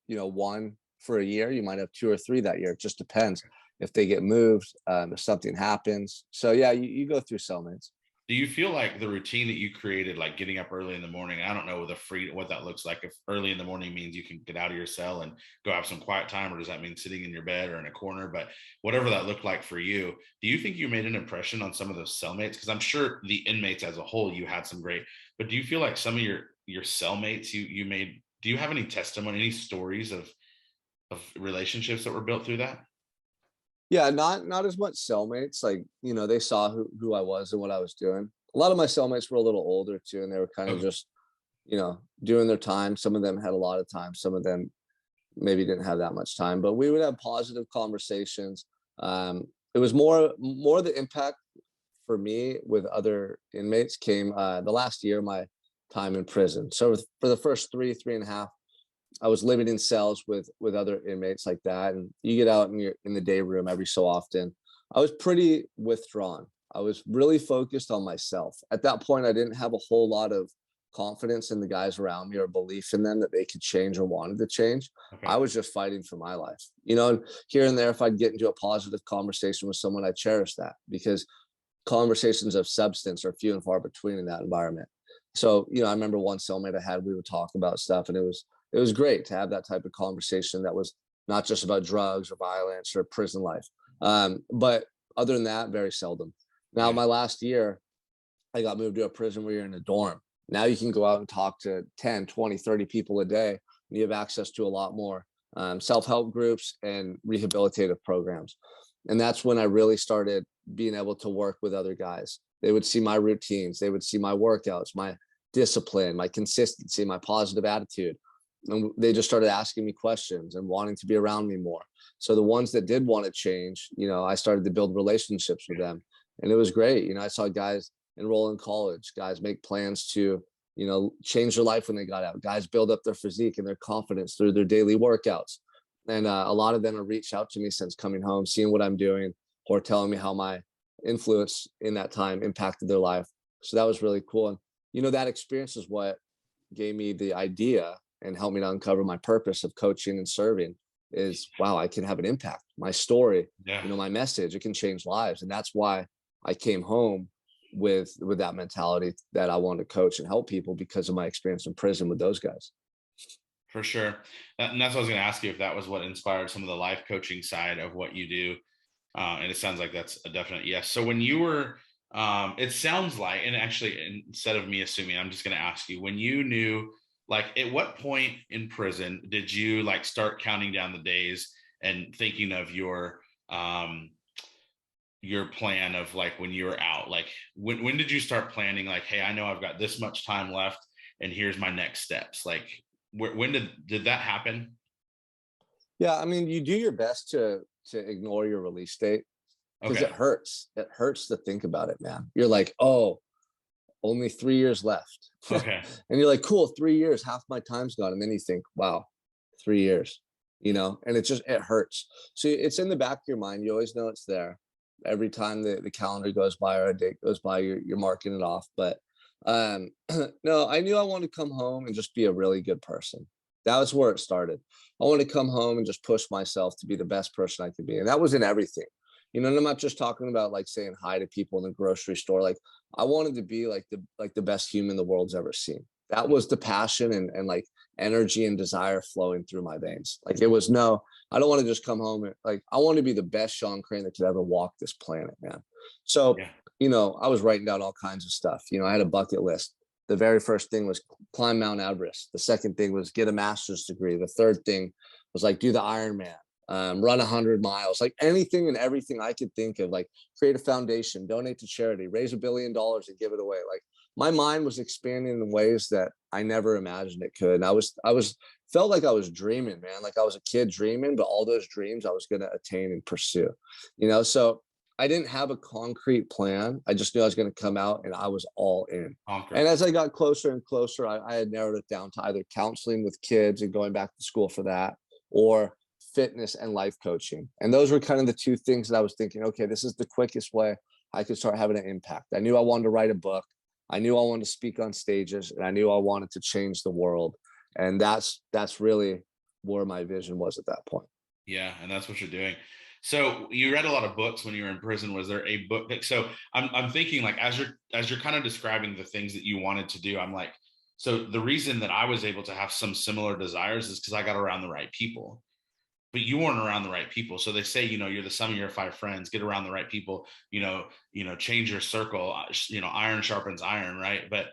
S2: one for a year, you might have two or three that year. It just depends if they get moved, if something happens. So yeah, you go through cellmates.
S1: Do you feel like the routine that you created, like getting up early in the morning, I don't know what that looks like. If early in the morning means you can get out of your cell and go have some quiet time, or does that mean sitting in your bed or in a corner? But whatever that looked like for you, do you think you made an impression on some of those cellmates? Because I'm sure the inmates as a whole, you had some great, but do you feel like some of your cellmates you made, do you have any testimony, any stories of relationships that were built through that?
S2: Yeah, not as much cellmates. Like, they saw who I was and what I was doing. A lot of my cellmates were a little older too, and they were kind of
S1: Okay.
S2: just, doing their time. Some of them had a lot of time. Some of them maybe didn't have that much time, but we would have positive conversations. It was more the impact for me with other inmates came the last year of my time in prison. So for the first three and a half, I was living in cells with other inmates like that, and you get out and you're in the day room every so often. I was pretty withdrawn. I was really focused on myself. At that point, I didn't have a whole lot of confidence in the guys around me or belief in them that they could change or wanted to change.
S1: Okay.
S2: I was just fighting for my life, and here and there, if I'd get into a positive conversation with someone, I cherish that because conversations of substance are few and far between in that environment. So, I remember one cellmate I had, we would talk about stuff, and it was great to have that type of conversation that was not just about drugs or violence or prison life. But other than that, very seldom. Now,
S1: Yeah.
S2: my last year, I got moved to a prison where you're in a dorm. Now you can go out and talk to 10, 20, 30 people a day, and you have access to a lot more self-help groups and rehabilitative programs. And that's when I really started being able to work with other guys. They would see my routines, they would see my workouts, my discipline, my consistency, my positive attitude. And they just started asking me questions and wanting to be around me more. So the ones that did want to change, I started to build relationships with them. And it was great. I saw guys enroll in college, guys make plans to, change their life when they got out, guys build up their physique and their confidence through their daily workouts. And a lot of them have reached out to me since coming home, seeing what I'm doing, or telling me how my influence in that time impacted their life. So that was really cool. And, that experience is what gave me the idea and helped me to uncover my purpose of coaching and serving is, wow, I can have an impact. My story,
S1: Yeah.
S2: my message, it can change lives. And that's why I came home with that mentality that I wanted to coach and help people because of my experience in prison with those guys.
S1: For sure. And that's what I was going to ask you, if that was what inspired some of the life coaching side of what you do. And it sounds like that's a definite yes. So when you were, it sounds like, and actually, instead of me assuming, I'm just going to ask you, when you knew, like, at what point in prison did you like start counting down the days and thinking of your plan of like when you were out? Like, when did you start planning? Like, hey, I know I've got this much time left, and here's my next steps. Like, when did that happen?
S2: Yeah, I mean, you do your best to ignore your release date because
S1: Okay.
S2: it hurts. It hurts to think about it, man. You're like, oh, only 3 years left.
S1: Okay.
S2: And you're like, cool, 3 years, half my time's gone. And then you think, wow, 3 years, and it hurts. So it's in the back of your mind. You always know it's there. Every time the calendar goes by or a date goes by, you're marking it off. But um, no, I knew I wanted to come home and just be a really good person. That was where it started. I wanted to come home and just push myself to be the best person I could be. And that was in everything. And I'm not just talking about like saying hi to people in the grocery store. Like I wanted to be like the best human the world's ever seen. That was the passion and like energy and desire flowing through my veins. Like it was no, I don't want to just come home and like I want to be the best Sean Crane that could ever walk this planet, man. So,
S1: Yeah.
S2: I was writing down all kinds of stuff. I had a bucket list. The very first thing was climb Mount Everest. The second thing was get a master's degree. The third thing was like do the Ironman, run 100 miles, like anything and everything I could think of, like create a foundation, donate to charity, raise $1 billion and give it away. Like my mind was expanding in ways that I never imagined it could. And I was felt like I was dreaming, man. Like I was a kid dreaming, but all those dreams I was going to attain and pursue, so I didn't have a concrete plan. I just knew I was going to come out and I was all in.
S1: Conquer.
S2: And as I got closer and closer, I had narrowed it down to either counseling with kids and going back to school for that, or fitness and life coaching. And those were kind of the two things that I was thinking, okay, this is the quickest way I could start having an impact. I knew I wanted to write a book. I knew I wanted to speak on stages, and I knew I wanted to change the world. And that's really where my vision was at that point.
S1: Yeah, and that's what you're doing. So you read a lot of books when you were in prison. Was there a book that, so I'm thinking like as you're kind of describing the things that you wanted to do, I'm like, so the reason that I was able to have some similar desires is because I got around the right people. But you weren't around the right people. So they say, you're the sum of your five friends. Get around the right people. Change your circle. Iron sharpens iron, right? But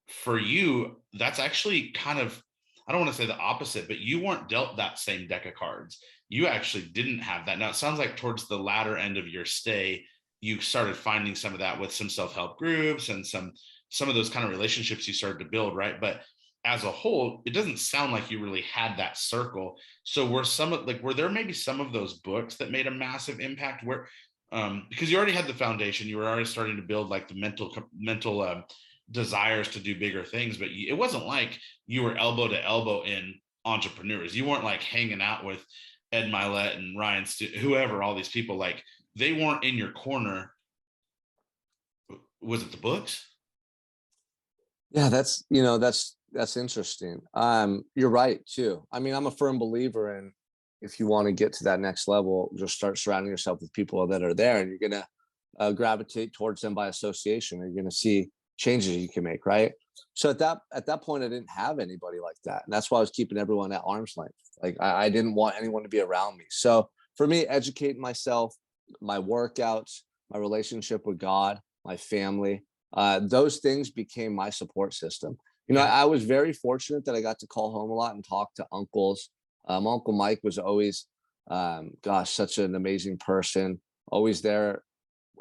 S1: for you, that's actually kind of, I don't want to say the opposite, but you weren't dealt that same deck of cards. You actually didn't have that. Now it sounds like towards the latter end of your stay, you started finding some of that with some self-help groups and some of those kind of relationships you started to build, right? But as a whole, it doesn't sound like you really had that circle. So were there maybe some of those books that made a massive impact where because you already had the foundation, you were already starting to build like the mental desires to do bigger things, but it wasn't like you were elbow to elbow in entrepreneurs. You weren't like hanging out with Ed Milet and whoever, all these people, like they weren't in your corner. Was it the books?
S2: Yeah, that's interesting. You're right too. I mean, I'm a firm believer in, if you want to get to that next level, just start surrounding yourself with people that are there, and you're gonna gravitate towards them by association. You're gonna see changes you can make, right? So at that point, I didn't have anybody like that, and that's why I was keeping everyone at arm's length. Like I didn't want anyone to be around me. So for me, educating myself, my workouts, my relationship with God, my family, those things became my support system.
S1: Yeah.
S2: I was very fortunate that I got to call home a lot and talk to uncles. Uncle Mike was always, gosh, such an amazing person, always there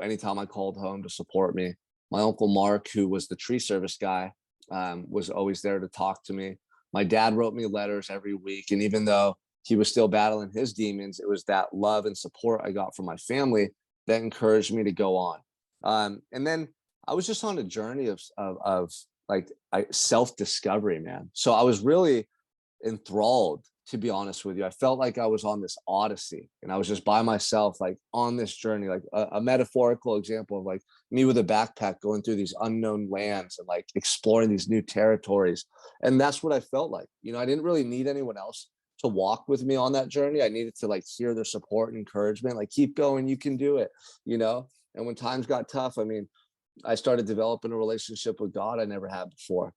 S2: anytime I called home to support me. My uncle Mark, who was the tree service guy, was always there to talk to me. My dad wrote me letters every week, and even though he was still battling his demons, it was that love and support I got from my family that encouraged me to go on. And then I was just on a journey of like self discovery, man. So I was really enthralled, to be honest with you. I felt like I was on this odyssey, and I was just by myself, like on this journey, like a metaphorical example of like me with a backpack going through these unknown lands and like exploring these new territories. And that's what I felt like. I didn't really need anyone else to walk with me on that journey. I needed to like hear their support and encouragement, like keep going, you can do it. And when times got tough, I mean, I started developing a relationship with God I never had before.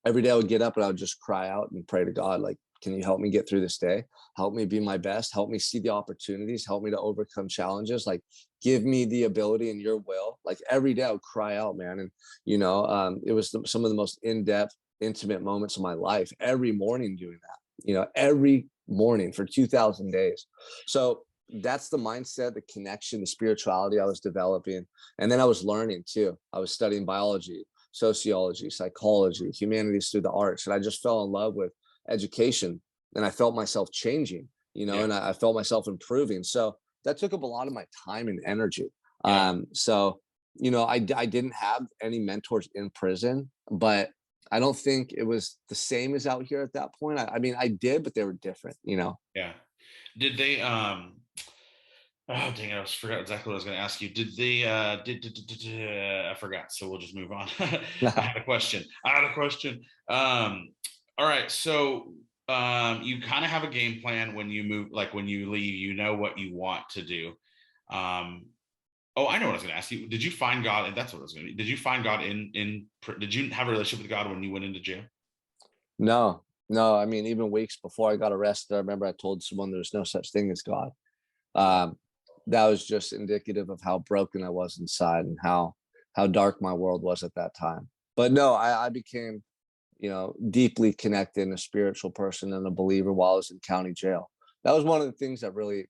S2: Every day I would get up and I would just cry out and pray to God, like, can you help me get through this day? Help me be my best. Help me see the opportunities. Help me to overcome challenges. Like, give me the ability and your will. Like every day I would cry out, man. And, it was some of the most in-depth, intimate moments of my life every morning doing that, every morning for 2000 days. So that's the mindset, the connection, the spirituality I was developing. And then I was learning too. I was studying biology, sociology, psychology, humanities through the arts. And I just fell in love with education, and I felt myself changing,
S1: Yeah.
S2: and I felt myself improving. So that took up a lot of my time and energy.
S1: Yeah.
S2: I didn't have any mentors in prison, but I don't think it was the same as out here at that point. I mean, I did, but they were different.
S1: Yeah. Did they oh dang it, I forgot exactly what I was going to ask you. Did they I forgot, so we'll just move on. I had a question. All right, so you kind of have a game plan when you move, like when you leave, you know what you want to do. um oh, I know what I was going to ask you. Did you find God? And that's what I was going to. Did you find God did you have a relationship with God when you went into jail?
S2: No, no. I mean, even weeks before I got arrested, I remember I told someone there's no such thing as God. um, that was just indicative of how broken I was inside and how dark my world was at that time. But no, I became, deeply connected and a spiritual person and a believer while I was in county jail. That was one of the things that really,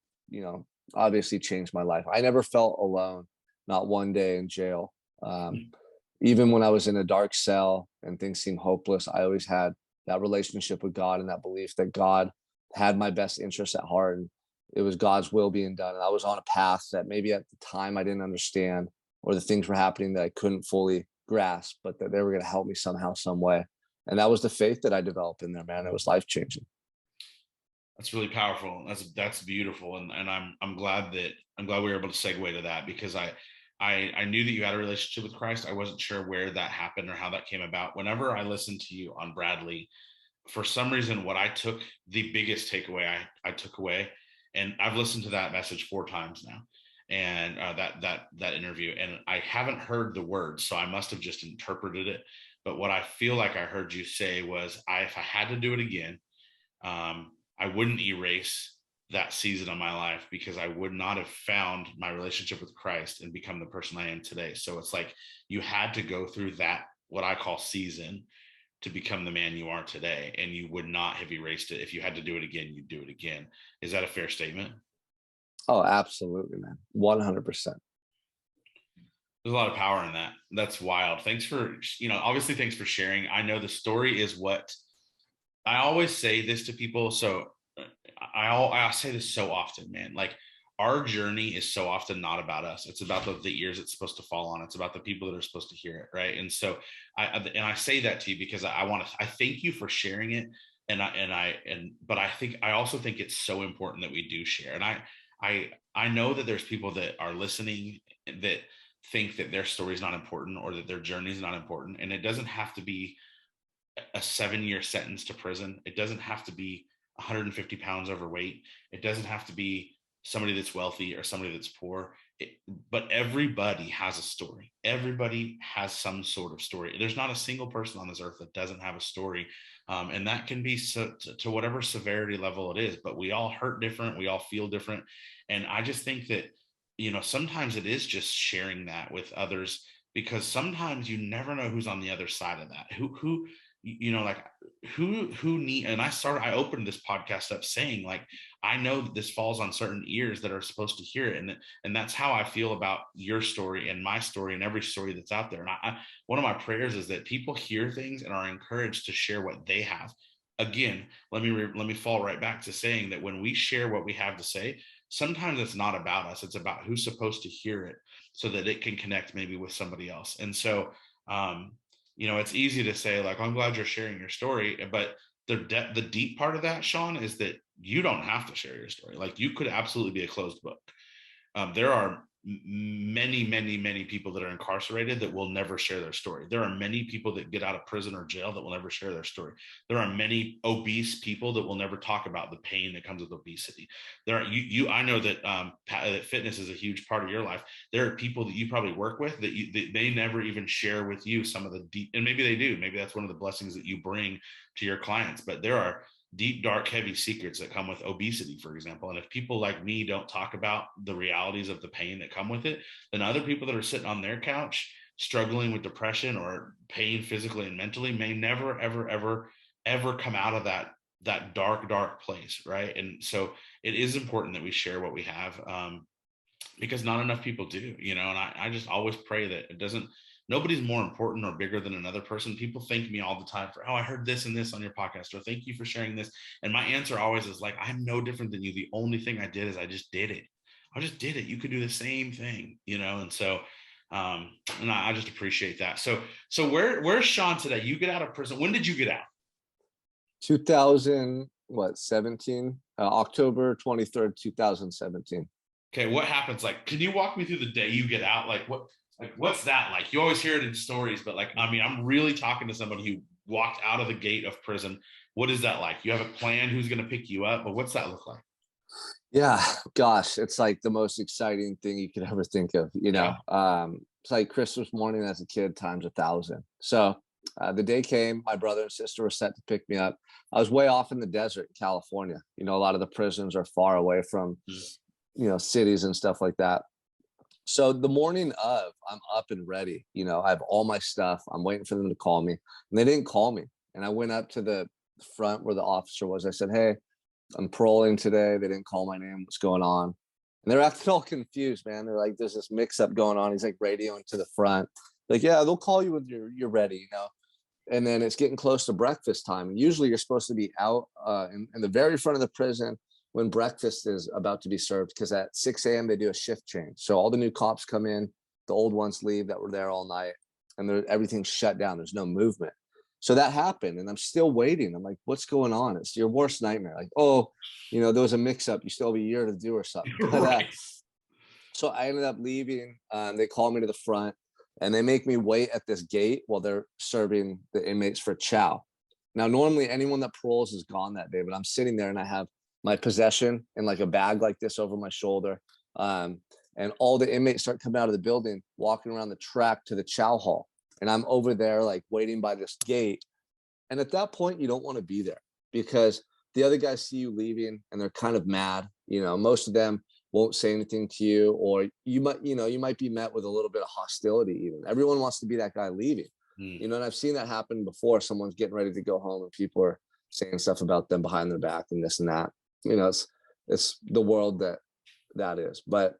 S2: obviously changed my life. I never felt alone, not one day in jail. Even when I was in a dark cell and things seemed hopeless, I always had that relationship with God and that belief that God had my best interests at heart. And it was God's will being done. And I was on a path that maybe at the time I didn't understand, or the things were happening that I couldn't fully grasp, but that they were going to help me somehow, some way. And that was the faith that I developed in there, man. It was life changing.
S1: That's really powerful. That's beautiful, and I'm glad we were able to segue to that, because I knew that you had a relationship with Christ. I wasn't sure where that happened or how that came about. Whenever I listened to you on Bradley, for some reason, what I took, the biggest takeaway I took away, And I've listened to that message 4 times now, and that interview, and I haven't heard the words, so I must have just interpreted it. But what I feel like I heard you say was, if I had to do it again, I wouldn't erase that season of my life, because I would not have found my relationship with Christ and become the person I am today. So it's like you had to go through that, what I call season, to become the man you are today. And you would not have erased it. If you had to do it again, you'd do it again. Is that a fair statement?
S2: Oh, absolutely, man. 100%.
S1: There's a lot of power in that. That's wild. Thanks for, obviously, thanks for sharing. I know the story is what I always say this to people. So I say this so often, man. Like, our journey is so often not about us. It's about the ears it's supposed to fall on. It's about the people that are supposed to hear it, right? And so I say that to you because I thank you for sharing it, but I also think it's so important that we do share. And I know that there's people that are listening that think that their story is not important, or that their journey is not important, and it doesn't have to be a 7-year sentence to prison. It doesn't have to be 150 pounds overweight. It doesn't have to be somebody that's wealthy or somebody that's poor. But everybody has a story. Everybody has some sort of story. There's not a single person on this earth that doesn't have a story. And that can be to whatever severity level it is, but we all hurt different. We all feel different. And I just think that, sometimes it is just sharing that with others, because sometimes you never know who's on the other side of that. Like who need, and I opened this podcast up saying, like, I know that this falls on certain ears that are supposed to hear it. And that's how I feel about your story and my story and every story that's out there. And one of my prayers is that people hear things and are encouraged to share what they have. Again, let me fall right back to saying that when we share what we have to say, sometimes it's not about us. It's about who's supposed to hear it, so that it can connect maybe with somebody else. And so, it's easy to say, like, I'm glad you're sharing your story, but the deep part of that, Sean, is that you don't have to share your story. Like, you could absolutely be a closed book. There are many, many, many people that are incarcerated that will never share their story. There are many people that get out of prison or jail that will never share their story. There are many obese people that will never talk about the pain that comes with obesity. I know that that fitness is a huge part of your life. There are people that you probably work with that they never even share with you some of the deep, and maybe they do. Maybe that's one of the blessings that you bring to your clients. But there are deep, dark, heavy secrets that come with obesity, for example. And if people like me don't talk about the realities of the pain that come with it, then other people that are sitting on their couch struggling with depression or pain physically and mentally may never, ever, ever, ever come out of that dark, dark place, right? And so it is important that we share what we have, because not enough people do, and I just always pray that nobody's more important or bigger than another person. People thank me all the time for, I heard this and this on your podcast, or thank you for sharing this. And my answer always is like, I'm no different than you. The only thing I did is I just did it. You could do the same thing, and so, and I just appreciate that. So where's Sean today? You get out of prison. When did you get out?
S2: 17, October 23rd, 2017.
S1: Okay. What happens? Like, can you walk me through the day you get out? What's that like? You always hear it in stories, but I'm really talking to somebody who walked out of the gate of prison. What is that like? You have a plan who's going to pick you up, but what's that look like?
S2: Yeah, gosh, it's like the most exciting thing you could ever think of,
S1: Yeah.
S2: It's like Christmas morning as a kid times 1,000. So the day came, my brother and sister were set to pick me up. I was way off in the desert in California. A lot of the prisons are far away from, cities and stuff like that. So the morning of, I'm up and ready. I have all my stuff. I'm waiting for them to call me, and they didn't call me. And I went up to the front where the officer was. I said, "Hey, I'm paroling today. They didn't call my name. What's going on?" And they're acting all confused, man. They're like, "There's this mix-up going on." He's like radioing to the front, like, "Yeah, they'll call you when you're ready." And then it's getting close to breakfast time. And usually you're supposed to be out in the very front of the prison when breakfast is about to be served, because at 6 a.m. they do a shift change. So all the new cops come in, the old ones leave that were there all night, and everything's shut down. There's no movement. So that happened, and I'm still waiting. I'm like, what's going on? It's your worst nightmare. Like, there was a mix-up. You still have a year to do or something. But,
S1: Right.
S2: so I ended up leaving. They called me to the front, and they make me wait at this gate while they're serving the inmates for chow. Now, normally anyone that paroles is gone that day, but I'm sitting there and I have my possession in like a bag like this over my shoulder. And all the inmates start coming out of the building, walking around the track to the chow hall. And I'm over there like waiting by this gate. And at that point, you don't want to be there because the other guys see you leaving and they're kind of mad. Most of them won't say anything to you, or you might be met with a little bit of hostility. Even everyone wants to be that guy leaving. And I've seen that happen before. Someone's getting ready to go home and people are saying stuff about them behind their back and this and that. It's the world that is. But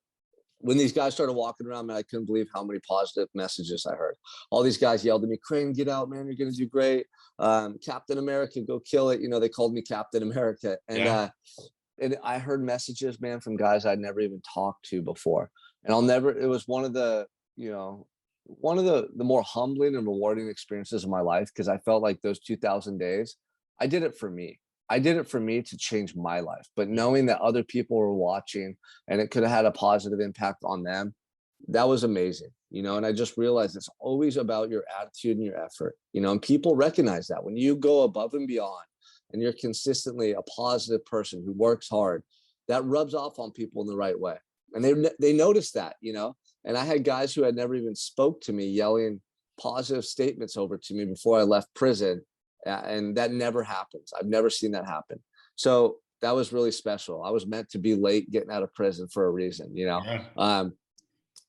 S2: when these guys started walking around, man, I couldn't believe how many positive messages I heard. All these guys yelled at me, "Crane, get out, man. You're going to do great. Captain America, go kill it." They called me Captain America. And I heard messages, man, from guys I'd never even talked to before. And it was one of the more humbling and rewarding experiences of my life, because I felt like those 2,000 days, I did it for me. I did it for me to change my life. But knowing that other people were watching and it could have had a positive impact on them, that was amazing. And I just realized it's always about your attitude and your effort, and people recognize that when you go above and beyond and you're consistently a positive person who works hard, that rubs off on people in the right way. And they notice that, and I had guys who had never even spoke to me yelling positive statements over to me before I left prison. And that never happens. I've never seen that happen. So that was really special. I was meant to be late getting out of prison for a reason,
S1: Yeah.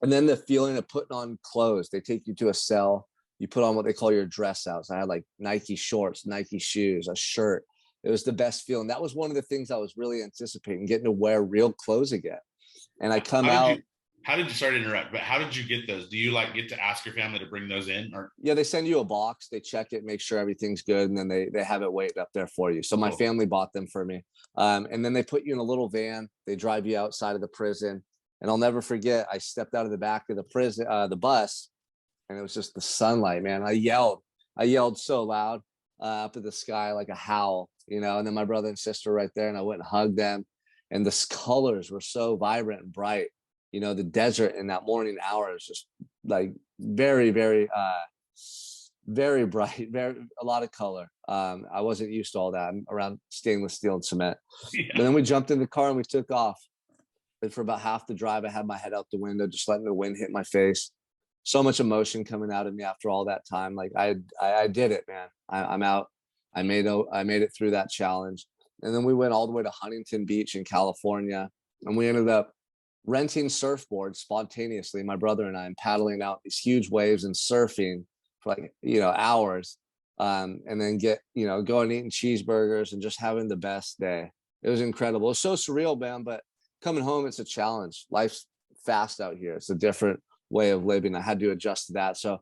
S2: And then the feeling of putting on clothes. They take you to a cell. You put on what they call your dress outs. I had like Nike shorts, Nike shoes, a shirt. It was the best feeling. That was one of the things I was really anticipating, getting to wear real clothes again. And I come out.
S1: How did you, sorry to interrupt, but how did you get those? Do you like get to ask your family to bring those in? Or
S2: yeah, they send you a box, they check it, make sure everything's good, and then they have it waiting up there for you. So my family bought them for me. And then they put you in a little van, they drive you outside of the prison. And I'll never forget, I stepped out of the back of the bus, and it was just the sunlight, man. I yelled so loud up at the sky like a howl, and then my brother and sister right there, and I went and hugged them. And the colors were so vibrant and bright. The desert in that morning hour is just like very, very, very bright, a lot of color. I wasn't used to all that. I'm around stainless steel and cement. Yeah. But then we jumped in the car and we took off. And for about half the drive, I had my head out the window, just letting the wind hit my face. So much emotion coming out of me after all that time. Like I did it, man. I'm out. I made it through that challenge. And then we went all the way to Huntington Beach in California, and we ended up renting surfboards spontaneously, my brother and I, and paddling out these huge waves and surfing for like, hours. And then going and eating cheeseburgers and just having the best day. It was incredible. It was so surreal, man, but coming home, it's a challenge. Life's fast out here. It's a different way of living. I had to adjust to that. So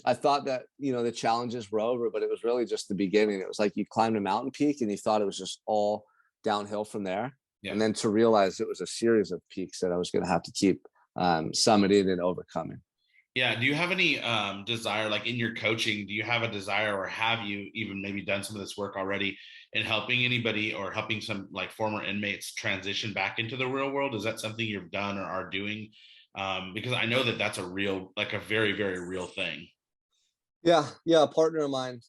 S2: I thought that, the challenges were over, but it was really just the beginning. It was like you climbed a mountain peak and you thought it was just all downhill from there. Yeah. And then to realize it was a series of peaks that I was going to have to keep summiting and overcoming.
S1: Yeah. Do you have any desire, like in your coaching, do you have a desire, or have you even maybe done some of this work already in helping anybody or helping some like former inmates transition back into the real world? Is that something you've done or are doing? Because I know that that's a very, very real thing.
S2: Yeah. A partner of mine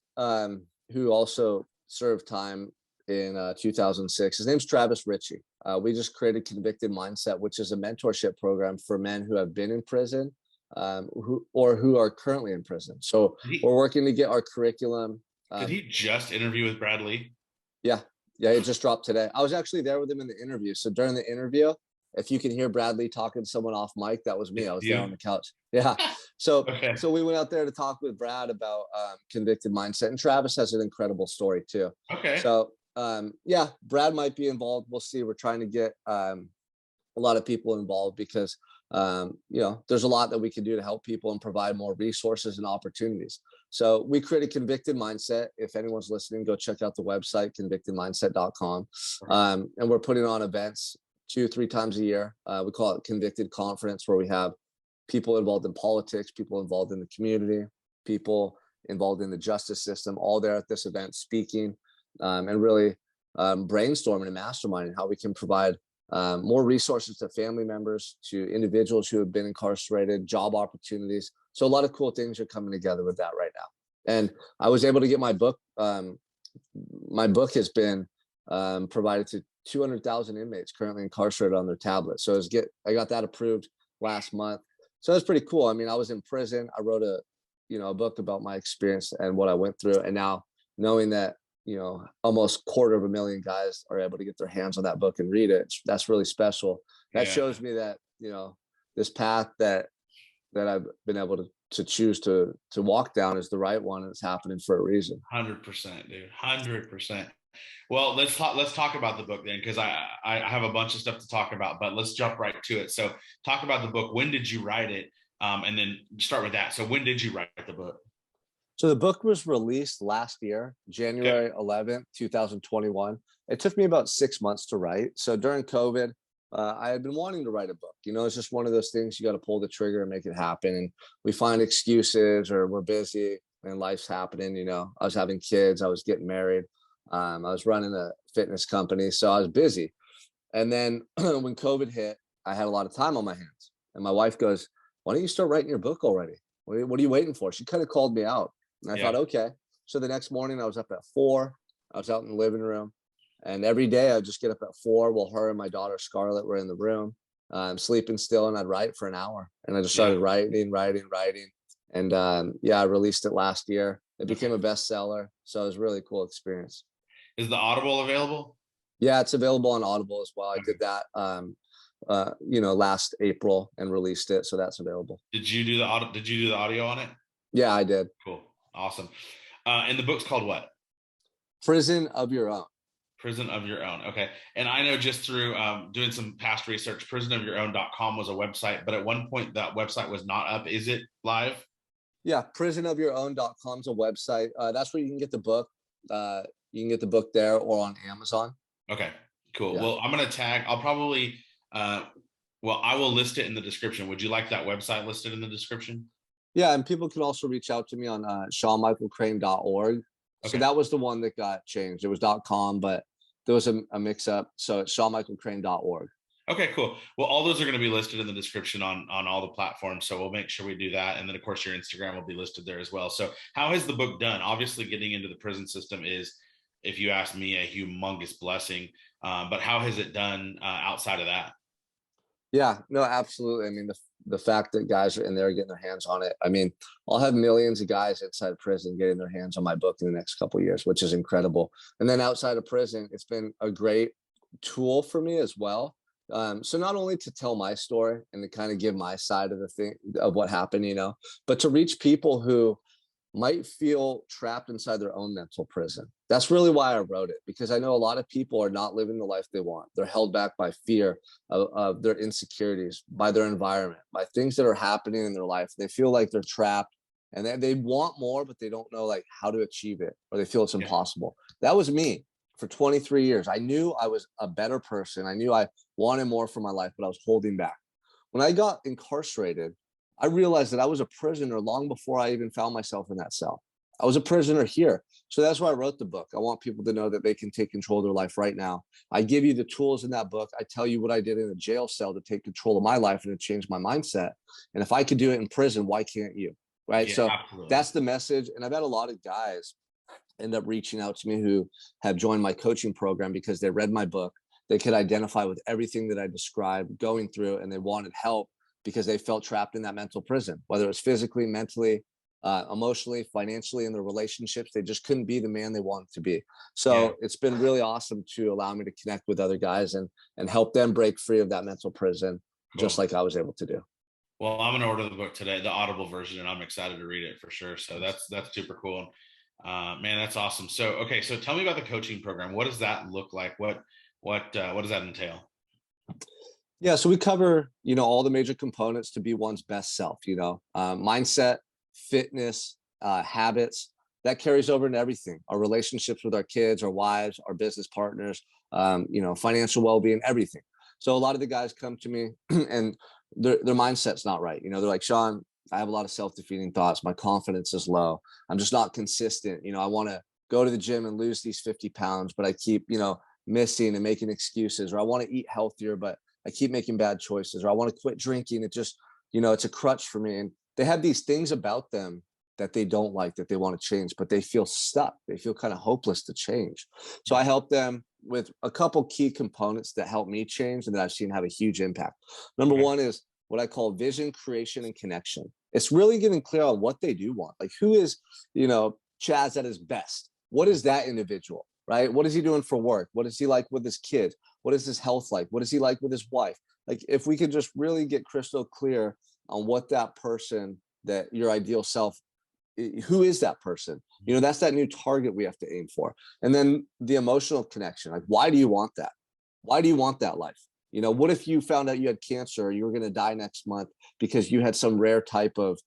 S2: who also served time in 2006. His name's Travis Ritchie. We just created Convicted Mindset, which is a mentorship program for men who have been in prison who are currently in prison. So we're working to get our curriculum.
S1: Did he just interview with Brad Lee?
S2: Yeah, it just dropped today. I was actually there with him in the interview. So during the interview, if you can hear Bradley talking to someone off mic, that was me. I was there on the couch. Yeah. So we went out there to talk with Brad about Convicted Mindset, and Travis has an incredible story too.
S1: Okay.
S2: So Brad might be involved. We'll see. We're trying to get a lot of people involved because there's a lot that we can do to help people and provide more resources and opportunities. So we created Convicted Mindset. If anyone's listening, go check out the website, convictedmindset.com. And we're putting on events 2-3 times a year. We call it Convicted Conference, where we have people involved in politics, people involved in the community, people involved in the justice system, all there at this event speaking and really brainstorming and masterminding how we can provide more resources to family members, to individuals who have been incarcerated, job opportunities. So a lot of cool things are coming together with that right now. And I was able to get my book. My book has been provided 200,000 inmates currently incarcerated on their tablets. So I got that approved last month. So that's pretty cool. I mean, I was in prison. I wrote a book about my experience and what I went through. And now knowing that, almost 250,000 guys are able to get their hands on that book and read it, that's really special. That shows me that, this path that I've been able to choose to walk down is the right one, and it's happening for a reason.
S1: 100%, dude. 100%. Well, let's talk about the book then, because I have a bunch of stuff to talk about, but let's jump right to it. So talk about the book. When did you write it? And then start with that. So when did you write the book?
S2: So the book was released last year, January 11th, 2021. It took me about 6 months to write. So during COVID, I had been wanting to write a book. It's just one of those things you got to pull the trigger and make it happen. And we find excuses, or we're busy and life's happening. I was having kids, I was getting married. I was running a fitness company, so I was busy. And then when COVID hit, I had a lot of time on my hands. And my wife goes, "Why don't you start writing your book already? What are you waiting for?" She kind of called me out. And I thought, okay. So the next morning I was up at 4. I was out in the living room. And every day I'd just get up at 4 while her and my daughter Scarlett were in the room, sleeping still, and I'd write for an hour. And I just started writing. And I released it last year. It became a bestseller. So it was a really cool experience.
S1: Is the Audible available?
S2: Yeah, it's available on Audible as well. I did that last April and released it. So that's available.
S1: Did you do the audio on it?
S2: Yeah, I did.
S1: Cool. Awesome. And the book's called what?
S2: Prison of Your Own.
S1: Prison of Your Own. Okay. And I know just through doing some past research, prisonofyourown.com was a website, but at one point that website was not up. Is it live?
S2: Yeah, prisonofyourown.com is a website. That's where you can get the book. You can get the book there or on Amazon.
S1: Okay, cool.
S2: Yeah.
S1: Well, I'm going to tag, I will list it in the description. Would you like that website listed in the description?
S2: Yeah, and people can also reach out to me on SeanMichaelCrane.org. Okay. So that was the one that got changed. It was .com, but there was a mix-up. So it's SeanMichaelCrane.org.
S1: Okay, cool. Well, all those are going to be listed in the description on all the platforms. So we'll make sure we do that. And then, of course, your Instagram will be listed there as well. So how has the book done? Obviously, getting into the prison system is, if you ask me, a humongous blessing. But how has it done outside of that?
S2: Yeah, no, absolutely. I mean, the fact that guys are in there getting their hands on it. I mean, I'll have millions of guys inside prison getting their hands on my book in the next couple of years, which is incredible. And then outside of prison, it's been a great tool for me as well. So not only to tell my story and to kind of give my side of the thing of what happened, but to reach people who might feel trapped inside their own mental prison. That's really why I wrote it, because I know a lot of people are not living the life they want. They're held back by fear of their insecurities, by their environment, by things that are happening in their life. They feel like they're trapped, and they want more, but they don't know like how to achieve it, or they feel it's impossible. That was me for 23 years. I knew I was a better person. I knew I wanted more for my life, but I was holding back. When I got incarcerated, I realized that I was a prisoner long before I even found myself in that cell. I was a prisoner here. So that's why I wrote the book. I want people to know that they can take control of their life right now. I give you the tools in that book. I tell you what I did in a jail cell to take control of my life and to change my mindset. And if I could do it in prison, why can't you? Right. Yeah, so absolutely. That's the message. And I've had a lot of guys end up reaching out to me who have joined my coaching program because they read my book. They could identify with everything that I described going through, and they wanted help because they felt trapped in that mental prison, whether it was physically, mentally, emotionally, financially, in their relationships. They just couldn't be the man they wanted to be. So It's been really awesome to allow me to connect with other guys and help them break free of that mental prison, just like I was able to do.
S1: Well, I'm going to order the book today, the Audible version, and I'm excited to read it for sure. So that's super cool. Man, that's awesome. So, okay. So tell me about the coaching program. What does that look like? What does that entail?
S2: Yeah, so we cover, all the major components to be one's best self, mindset, fitness, habits. That carries over into everything, our relationships with our kids, our wives, our business partners, financial well-being, everything. So a lot of the guys come to me and their mindset's not right. They're like, "Sean, I have a lot of self-defeating thoughts. My confidence is low. I'm just not consistent. I want to go to the gym and lose these 50 pounds, but I keep, missing and making excuses, or I want to eat healthier, but I keep making bad choices, or I want to quit drinking. It just, it's a crutch for me." And they have these things about them that they don't like, that they want to change, but they feel stuck. They feel kind of hopeless to change. So I help them, with a couple key components that help me change and that I've seen have a huge impact. Number
S1: Okay.
S2: one is what I call vision creation and connection. It's really getting clear on what they do want. Like, who is, Chaz at his best? What is that individual, right? What is he doing for work? What is he like with his kids? What is his health like? What is he like with his wife? Like, if we could just really get crystal clear on what that person, that your ideal self, who is that person? That's that new target we have to aim for. And then the emotional connection, like, why do you want that? Why do you want that life? What if you found out you had cancer, or you were going to die next month because you had some rare type of,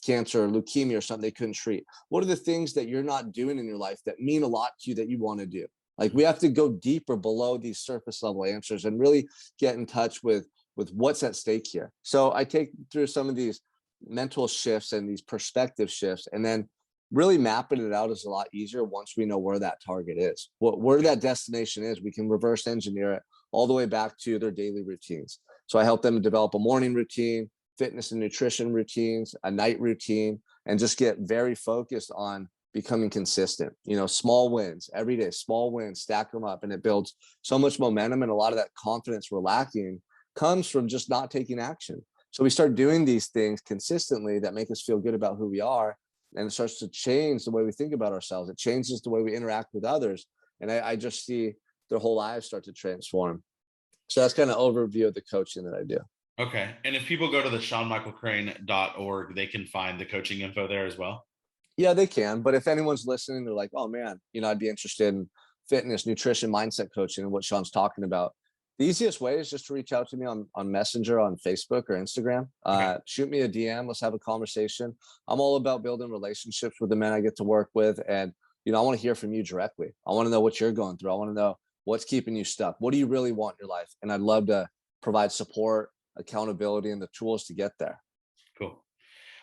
S2: cancer or leukemia or something they couldn't treat? What are the things that you're not doing in your life that mean a lot to you that you want to do? Like, we have to go deeper below these surface level answers and really get in touch with what's at stake here. So I take through some of these mental shifts and these perspective shifts, and then really mapping it out is a lot easier once we know where that target is, where that destination is. We can reverse engineer it all the way back to their daily routines. So I help them develop a morning routine, fitness and nutrition routines, a night routine, and just get very focused on becoming consistent. Small wins every day, small wins, stack them up, and it builds so much momentum. And a lot of that confidence we're lacking comes from just not taking action. So we start doing these things consistently that make us feel good about who we are, and it starts to change the way we think about ourselves. It changes the way we interact with others. And I just see their whole lives start to transform. So that's kind of overview of the coaching that I do.
S1: Okay. And if people go to the SeanMichaelCrane.org, they can find the coaching info there as well.
S2: Yeah, they can. But if anyone's listening, they're like, oh man, I'd be interested in fitness, nutrition, mindset coaching, and what Sean's talking about. The easiest way is just to reach out to me on Messenger, on Facebook or Instagram.
S1: Okay.
S2: Shoot me a DM. Let's have a conversation. I'm all about building relationships with the men I get to work with. And, I want to hear from you directly. I want to know what you're going through. I want to know what's keeping you stuck. What do you really want in your life? And I'd love to provide support, accountability, and the tools to get there.
S1: Cool.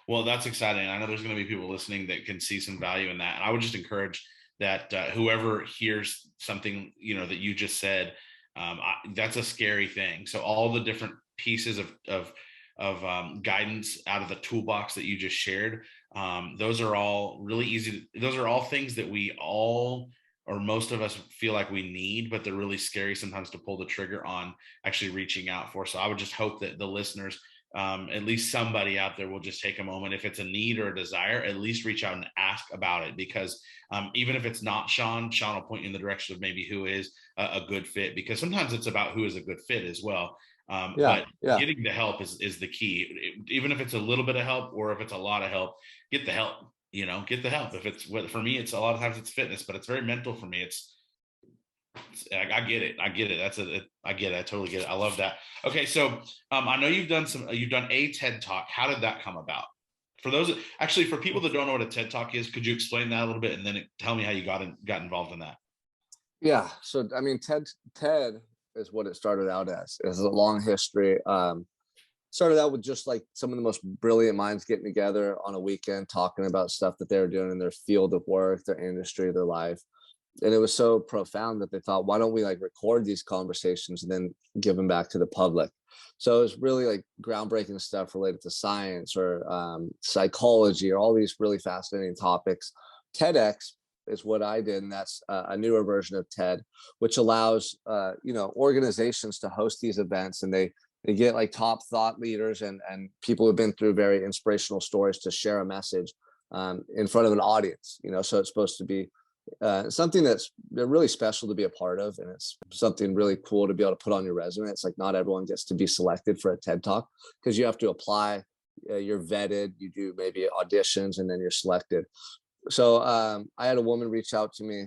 S1: Well, that's exciting. I know there's going to be people listening that can see some value in that. And I would just encourage that whoever hears something, that you just said, that's a scary thing. So all the different pieces of guidance out of the toolbox that you just shared, those are all really easy. Those are all things that we all, or most of us, feel like we need, but they're really scary sometimes to pull the trigger on actually reaching out for. So I would just hope that the listeners, at least somebody out there, will just take a moment. If it's a need or a desire, at least reach out and ask about it, because even if it's not Sean will point you in the direction of maybe who is a good fit, because sometimes it's about who is a good fit as well. But getting the help is the key. Even if it's a little bit of help, or if it's a lot of help, get the help. Get the help. If it's, for me, it's a lot of times it's fitness, but it's very mental for me. I get it. I get it. I get it. I totally get it. I love that. Okay. So I know you've done a TED Talk. How did that come about? For people that don't know what a TED Talk is, could you explain that a little bit, and then tell me how you got involved in that?
S2: Yeah. So, I mean, TED is what it started out as. It's a long history. Started out with just like some of the most brilliant minds getting together on a weekend, talking about stuff that they were doing in their field of work, their industry, their life. And it was so profound that they thought, why don't we record these conversations and then give them back to the public? So it was really groundbreaking stuff related to science or psychology, or all these really fascinating topics. TEDx is what I did, and that's a newer version of TED, which allows organizations to host these events, and they get top thought leaders and people who've been through very inspirational stories to share a message in front of an audience. So it's supposed to be something that's really special to be a part of, and it's something really cool to be able to put on your resume. It's not everyone gets to be selected for a TED Talk, because you have to apply, you're vetted, you do maybe auditions, and then you're selected. So I had a woman reach out to me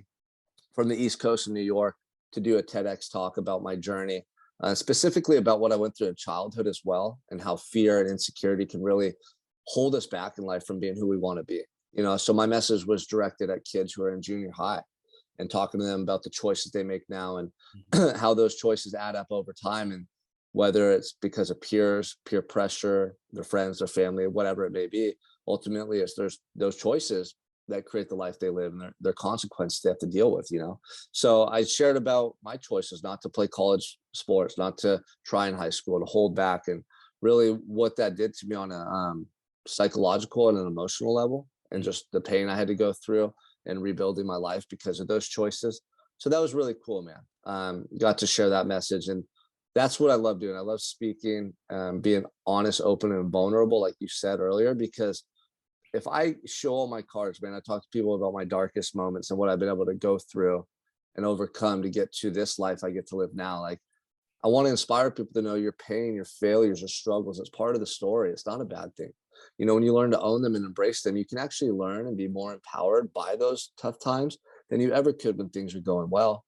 S2: from the East Coast of New York to do a TEDx talk about my journey, specifically about what I went through in childhood as well, and how fear and insecurity can really hold us back in life from being who we want to be. So my message was directed at kids who are in junior high, and talking to them about the choices they make now, and how those choices add up over time, and whether it's because of peer pressure, their friends, their family, whatever it may be. Ultimately, it's those choices that create the life they live, and their consequences they have to deal with. So I shared about my choices not to play college sports, not to try in high school, to hold back, and really what that did to me on a psychological and an emotional level, and just the pain I had to go through and rebuilding my life because of those choices. So that was really cool, man. Got to share that message, and that's what I love doing. I love speaking, being honest, open, and vulnerable, like you said earlier, because if I show all my cards, man, I talk to people about my darkest moments and what I've been able to go through and overcome to get to this life I get to live now. Like, I want to inspire people to know your pain, your failures, your struggles. It's part of the story. It's not a bad thing. When you learn to own them and embrace them, you can actually learn and be more empowered by those tough times than you ever could when things are going well.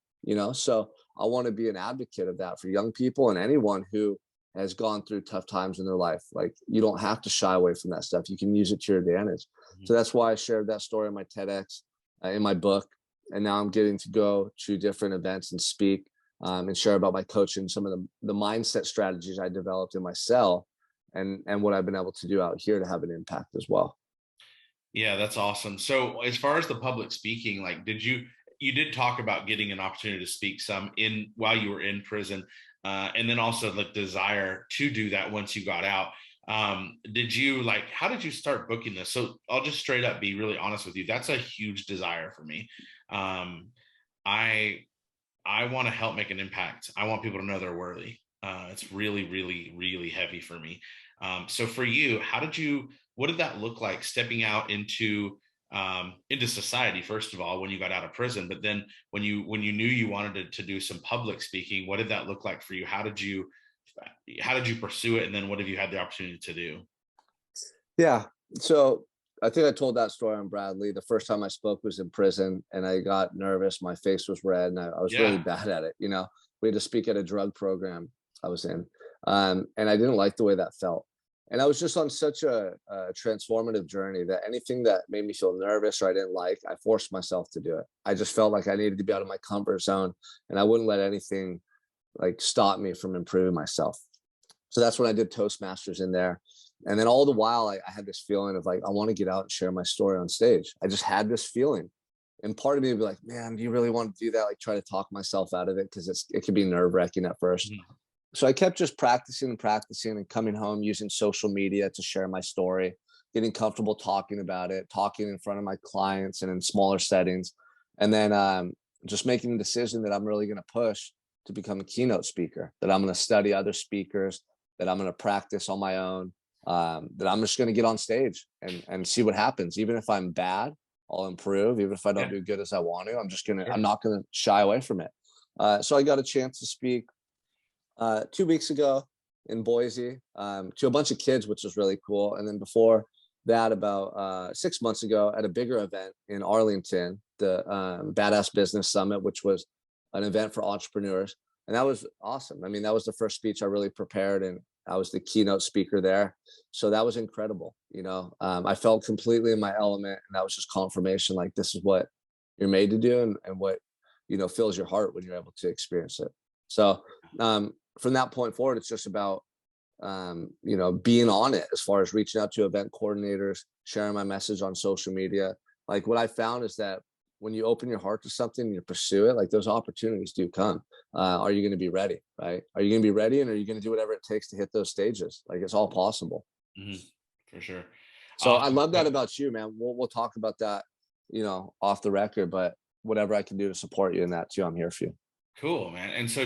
S2: So I want to be an advocate of that for young people and anyone who has gone through tough times in their life. Like, you don't have to shy away from that stuff. You can use it to your advantage. So that's why I shared that story in my TEDx, in my book. And now I'm getting to go to different events and speak, and share about my coaching, some of the mindset strategies I developed in myself, and what I've been able to do out here to have an impact as well.
S1: Yeah, that's awesome. So as far as the public speaking, like, you did talk about getting an opportunity to speak some in while you were in prison, and then also the desire to do that once you got out. Did you like, how did you start booking this? So I'll just straight up be really honest with you. That's a huge desire for me. Um, I I want to help make an impact. I want people to know they're worthy. It's really, really, really heavy for me. So for you, what did that look like stepping out into society, first of all, when you got out of prison, but then when you knew you wanted to do some public speaking, what did that look like for you? How did you pursue it? And then what have you had the opportunity to do?
S2: Yeah. So I think I told that story on Bradley. The first time I spoke was in prison, and I got nervous. My face was red, and I was really
S1: Yeah.
S2: bad at it. We had to speak at a drug program I was in, and I didn't like the way that felt. And I was just on such a transformative journey that anything that made me feel nervous or I didn't like, I forced myself to do it. I just felt like I needed to be out of my comfort zone, and I wouldn't let anything like stop me from improving myself. So that's when I did Toastmasters in there. And then all the while, I had this feeling of like, I want to get out and share my story on stage. I just had this feeling. And part of me would be like, man, do you really want to do that? Like, try to talk myself out of it, because it can be nerve wracking at first.
S1: Mhm.
S2: So I kept just practicing and practicing and coming home using social media to share my story, getting comfortable talking about it, talking in front of my clients and in smaller settings. And then just making the decision that I'm really going to push to become a keynote speaker, that I'm going to study other speakers, that I'm going to practice on my own, that I'm just going to get on stage and see what happens. Even if I'm bad, I'll improve. Even if I don't
S1: Yeah.
S2: do good as I want to, I'm
S1: Sure.
S2: not going to shy away from it. So I got a chance to speak 2 weeks ago in Boise, to a bunch of kids, which was really cool. And then before that, about 6 months ago, at a bigger event in Arlington, the Badass Business Summit, which was an event for entrepreneurs. And that was awesome. I mean, that was the first speech I really prepared, and I was the keynote speaker there. So that was incredible. I felt completely in my element, and that was just confirmation, like, this is what you're made to do, and what, fills your heart when you're able to experience it. So from that point forward, it's just about, being on it as far as reaching out to event coordinators, sharing my message on social media. Like, what I found is that when you open your heart to something and you pursue it, like, those opportunities do come. Are you going to be ready? Right? Are you going to be ready? And are you going to do whatever it takes to hit those stages? Like, it's all possible.
S1: Mhm. For sure.
S2: So I
S1: Awesome.
S2: love that about you, man. We'll talk about that, off the record, but whatever I can do to support you in that too, I'm here for you.
S1: Cool, man. And so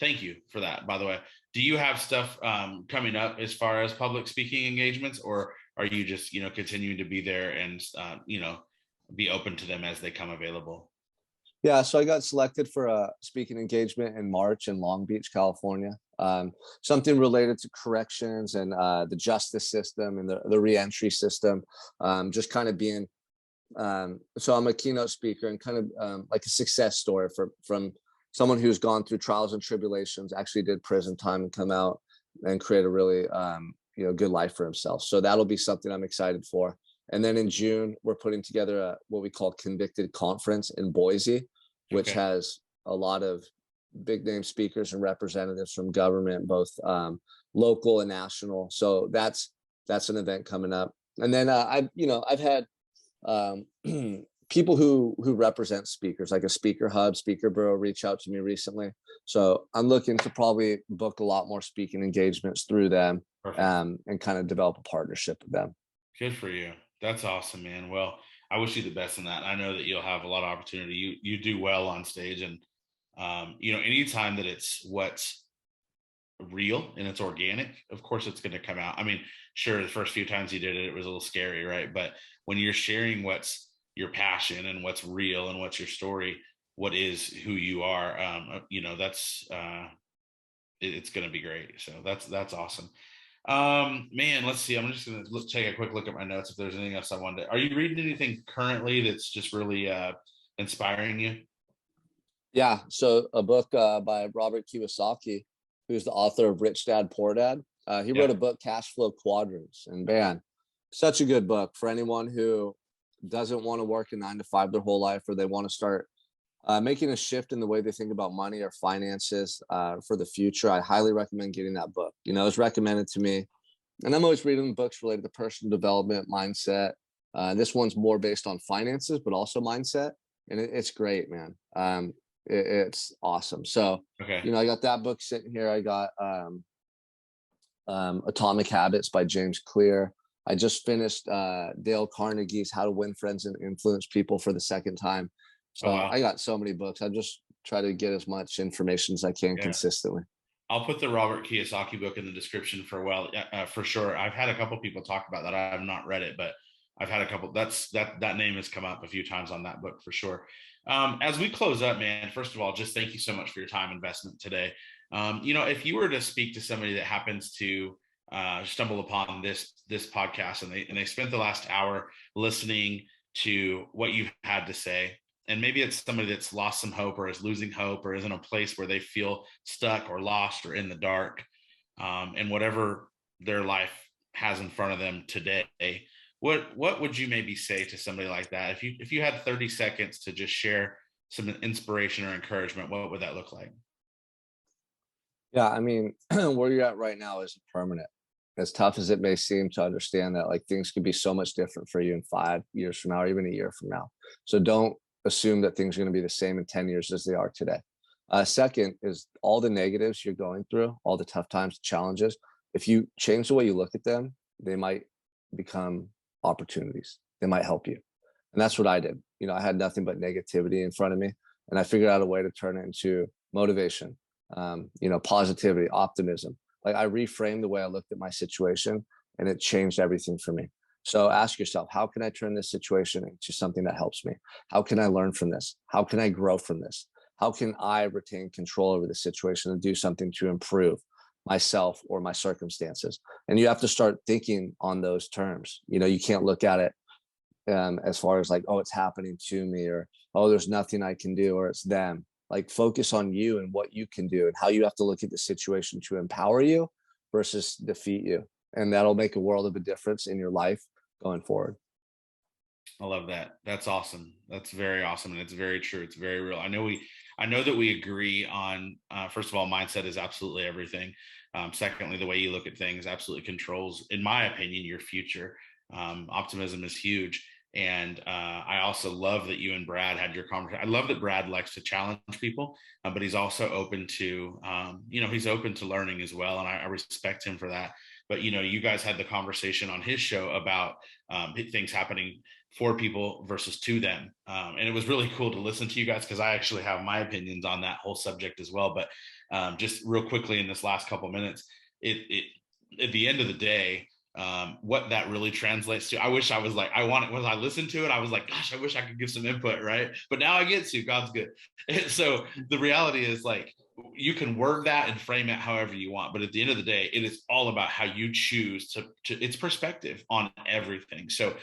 S1: thank you for that, by the way. Do you have stuff coming up as far as public speaking engagements, or are you just, continuing to be there and, be open to them as they come available?
S2: Yeah, so I got selected for a speaking engagement in March in Long Beach, California. Something related to corrections and the justice system and the reentry system. Just kind of being, so I'm a keynote speaker, and kind of like a success story from someone who's gone through trials and tribulations, actually did prison time and come out and create a really good life for himself. So that'll be something I'm excited for. And then in June, we're putting together what we call Convicted Conference in Boise, which
S1: Okay.
S2: has a lot of big name speakers and representatives from government, both local and national. So that's an event coming up. And then I've had um, people who represent speakers, like a speaker hub, speaker bureau, reach out to me recently. So I'm looking to probably book a lot more speaking engagements through them,
S1: Perfect.
S2: and kind of develop a partnership with them.
S1: Good for you. That's awesome, man. Well, I wish you the best in that. I know that you'll have a lot of opportunity. You do well on stage, and anytime that it's what's real and it's organic, of course it's going to come out. I mean, sure, the first few times you did it, it was a little scary, right? But when you're sharing what's your passion and what's real and what's your story, what is who you are, that's it's going to be great. So that's awesome. Man, let's see. I'm just gonna take a quick look at my notes if there's anything else I wanted to. Are you reading anything currently that's just really inspiring you?
S2: Yeah. So a book by Robert Kiyosaki, who's the author of Rich Dad Poor Dad. He
S1: Yeah.
S2: wrote a book, Cash Flow Quadrants, and man, such a good book for anyone who doesn't want to work a 9 to 5 their whole life, or they want to start making a shift in the way they think about money or finances for the future. I highly recommend getting that book. You know, it was recommended to me, and I'm always reading books related to personal development, mindset. This one's more based on finances, but also mindset, and it's great, man. It's awesome. So,
S1: Okay.
S2: you know, I got that book sitting here. I got Atomic Habits by James Clear. I just finished Dale Carnegie's How to Win Friends and Influence People for the second time.
S1: Oh
S2: So
S1: wow.
S2: I got so many books. I just try to get as much information as I can
S1: Yeah.
S2: consistently.
S1: I'll put the Robert Kiyosaki book in the description for sure. I've had a couple people talk about that. I have not read it, but I've had a couple. That name has come up a few times on that book for sure. As we close up, man, first of all, just thank you so much for your time investment today. If you were to speak to somebody that happens to stumble upon this podcast and they spent the last hour listening to what you had to say, and maybe it's somebody that's lost some hope or is losing hope or is in a place where they feel stuck or lost or in the dark, and whatever their life has in front of them today, what would you maybe say to somebody like that? If you had 30 seconds to just share some inspiration or encouragement, what would that look like?
S2: Yeah, I mean, where you're at right now isn't permanent. As tough as it may seem to understand that, like things could be so much different for you in 5 years from now, or even a year from now. So don't assume that things are going to be the same in 10 years as they are today. Second is all the negatives you're going through, all the tough times, challenges. If you change the way you look at them, they might become opportunities. They might help you. And that's what I did. You know, I had nothing but negativity in front of me, and I figured out a way to turn it into motivation, positivity, optimism. Like I reframed the way I looked at my situation, and it changed everything for me. So ask yourself, how can I turn this situation into something that helps me? How can I learn from this? How can I grow from this? How can I retain control over the situation and do something to improve myself or my circumstances? And you have to start thinking on those terms. You know, you can't look at it as far as like, oh, it's happening to me, or oh, there's nothing I can do, or it's them. Like focus on you and what you can do and how you have to look at the situation to empower you versus defeat you. And that'll make a world of a difference in your life going forward.
S1: I love that. That's awesome. That's very awesome, and it's very true. It's very real. I know that we agree on. First of all, mindset is absolutely everything. Secondly, the way you look at things absolutely controls, in my opinion, your future. Optimism is huge, and I also love that you and Brad had your conversation. I love that Brad likes to challenge people, but he's also open to, he's open to learning as well, and I respect him for that. But you guys had the conversation on his show about things happening for people versus to them. And it was really cool to listen to you guys because I actually have my opinions on that whole subject as well. But just real quickly in this last couple minutes, it at the end of the day, what that really translates to, I wish I was like, when I listened to it, I was like, gosh, I wish I could give some input, right? But now I get to, God's good. And so the reality is like, you can word that and frame it however you want, but at the end of the day, it is all about how you choose to its perspective on everything. So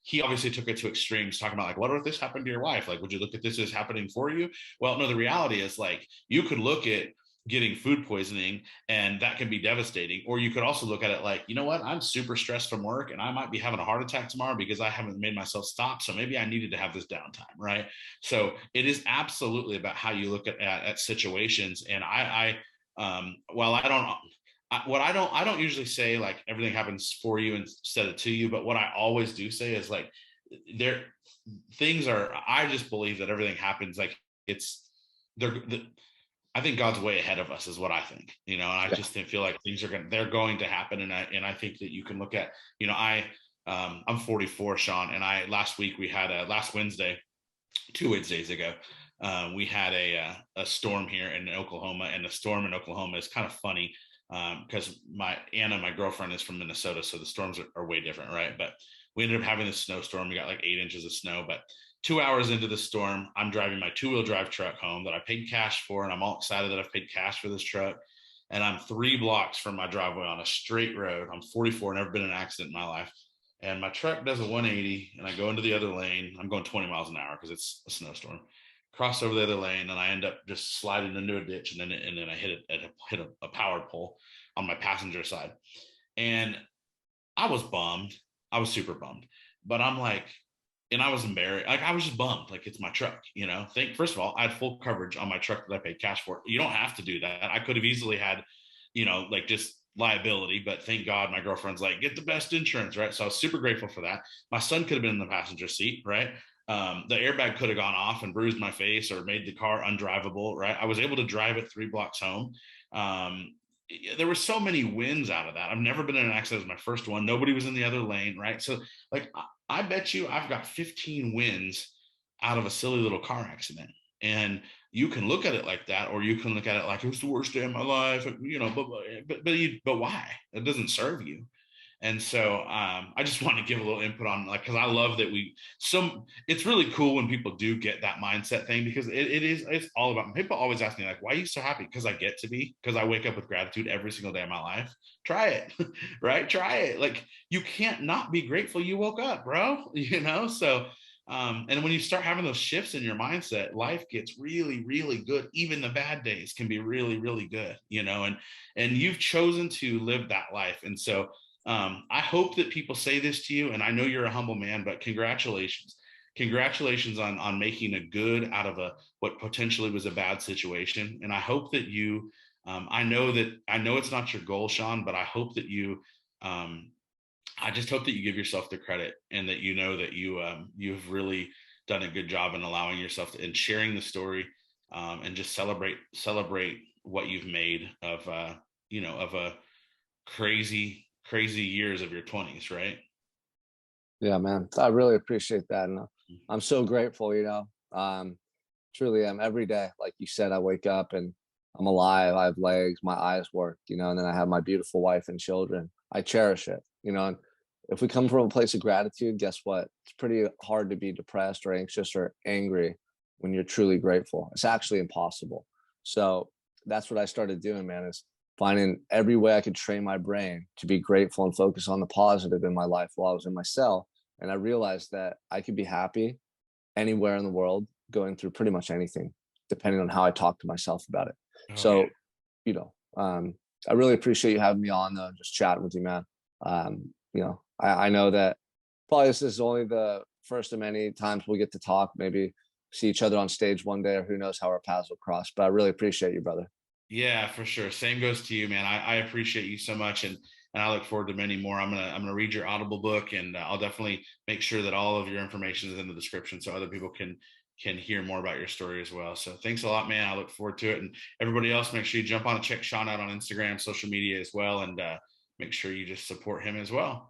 S1: he obviously took it to extremes, talking about like, what if this happened to your wife? Like, would you look at this as happening for you? Well, no, the reality is like, you could look at getting food poisoning and that can be devastating. Or you could also look at it like, you know what? I'm super stressed from work and I might be having a heart attack tomorrow because I haven't made myself stop. So maybe I needed to have this downtime, right? So it is absolutely about how you look at situations. And while I don't, I don't usually say like everything happens for you instead of to you, but what I always do say is like there things are, I just believe that everything happens like it's they're I think God's way ahead of us is what I think, and I
S2: Yeah.
S1: just feel like they're going to happen. And I think that you can look at, I I'm 44, Sean, and last week we had last Wednesday, 2 Wednesdays ago, we had a storm here in Oklahoma, and the storm in Oklahoma is kind of funny because my Anna, my girlfriend, is from Minnesota, so the storms are way different, right? But we ended up having a snowstorm. We got like 8 inches of snow, but 2 hours into the storm, I'm driving my two-wheel drive truck home that I paid cash for, and I'm all excited that I've paid cash for this truck. And I'm 3 blocks from my driveway on a straight road. I'm 44, never been in an accident in my life. And my truck does a 180, and I go into the other lane. I'm going 20 miles an hour because it's a snowstorm. Cross over the other lane, and I end up just sliding into a ditch, and then I hit a power pole on my passenger side. And I was bummed. I was super bummed. But I'm like, and I was embarrassed. Like, I was just bummed. Like, it's my truck, you know. First of all, I had full coverage on my truck that I paid cash for. You don't have to do that. I could have easily had, like just liability, but thank God my girlfriend's like, get the best insurance, right? So I was super grateful for that. My son could have been in the passenger seat, right? The airbag could have gone off and bruised my face or made the car undrivable, right? I was able to drive it 3 blocks home. Um, there were so many wins out of that. I've never been in an accident. It was my first one. Nobody was in the other lane, right? So, like, I bet you I've got 15 wins out of a silly little car accident. And you can look at it like that, or you can look at it like it was the worst day of my life, but why? It doesn't serve you. And so I just want to give a little input on, like, because I love that it's really cool when people do get that mindset thing, because it's all about, people always ask me like, why are you so happy? Because I get to be, because I wake up with gratitude every single day of my life. Try it, right? Try it. Like, you can't not be grateful you woke up, bro. So and when you start having those shifts in your mindset, life gets really, really good. Even the bad days can be really, really good, and you've chosen to live that life. And so I hope that people say this to you, and I know you're a humble man, but congratulations on making a good out of what potentially was a bad situation. And I hope that you, I know it's not your goal, Sean, but I hope that um, I just hope that you give yourself the credit, and that you know that you've really done a good job in allowing yourself to, and sharing the story, and just celebrate what you've made of a crazy years of your 20s, right?
S2: Yeah, man. I really appreciate that. And I'm so grateful, truly am every day. Like you said, I wake up and I'm alive. I have legs, my eyes work, and then I have my beautiful wife and children. I cherish it, and if we come from a place of gratitude, guess what? It's pretty hard to be depressed or anxious or angry when you're truly grateful. It's actually impossible. So that's what I started doing, man, is finding every way I could train my brain to be grateful and focus on the positive in my life while I was in my cell. And I realized that I could be happy anywhere in the world, going through pretty much anything, depending on how I talk to myself about it.
S1: Oh yeah.
S2: So, you know, I really appreciate you having me on, though, and just chatting with you, man. I know that probably this is only the first of many times we'll get to talk, maybe see each other on stage one day, or who knows how our paths will cross. But I really appreciate you, brother.
S1: Yeah, for sure. Same goes to you, man. I appreciate you so much, and I look forward to many more. I'm gonna read your Audible book, and I'll definitely make sure that all of your information is in the description so other people can hear more about your story as well. So thanks a lot, man. I look forward to it, and everybody else, make sure you jump on and check Sean out on Instagram, social media as well, and make sure you just support him as well.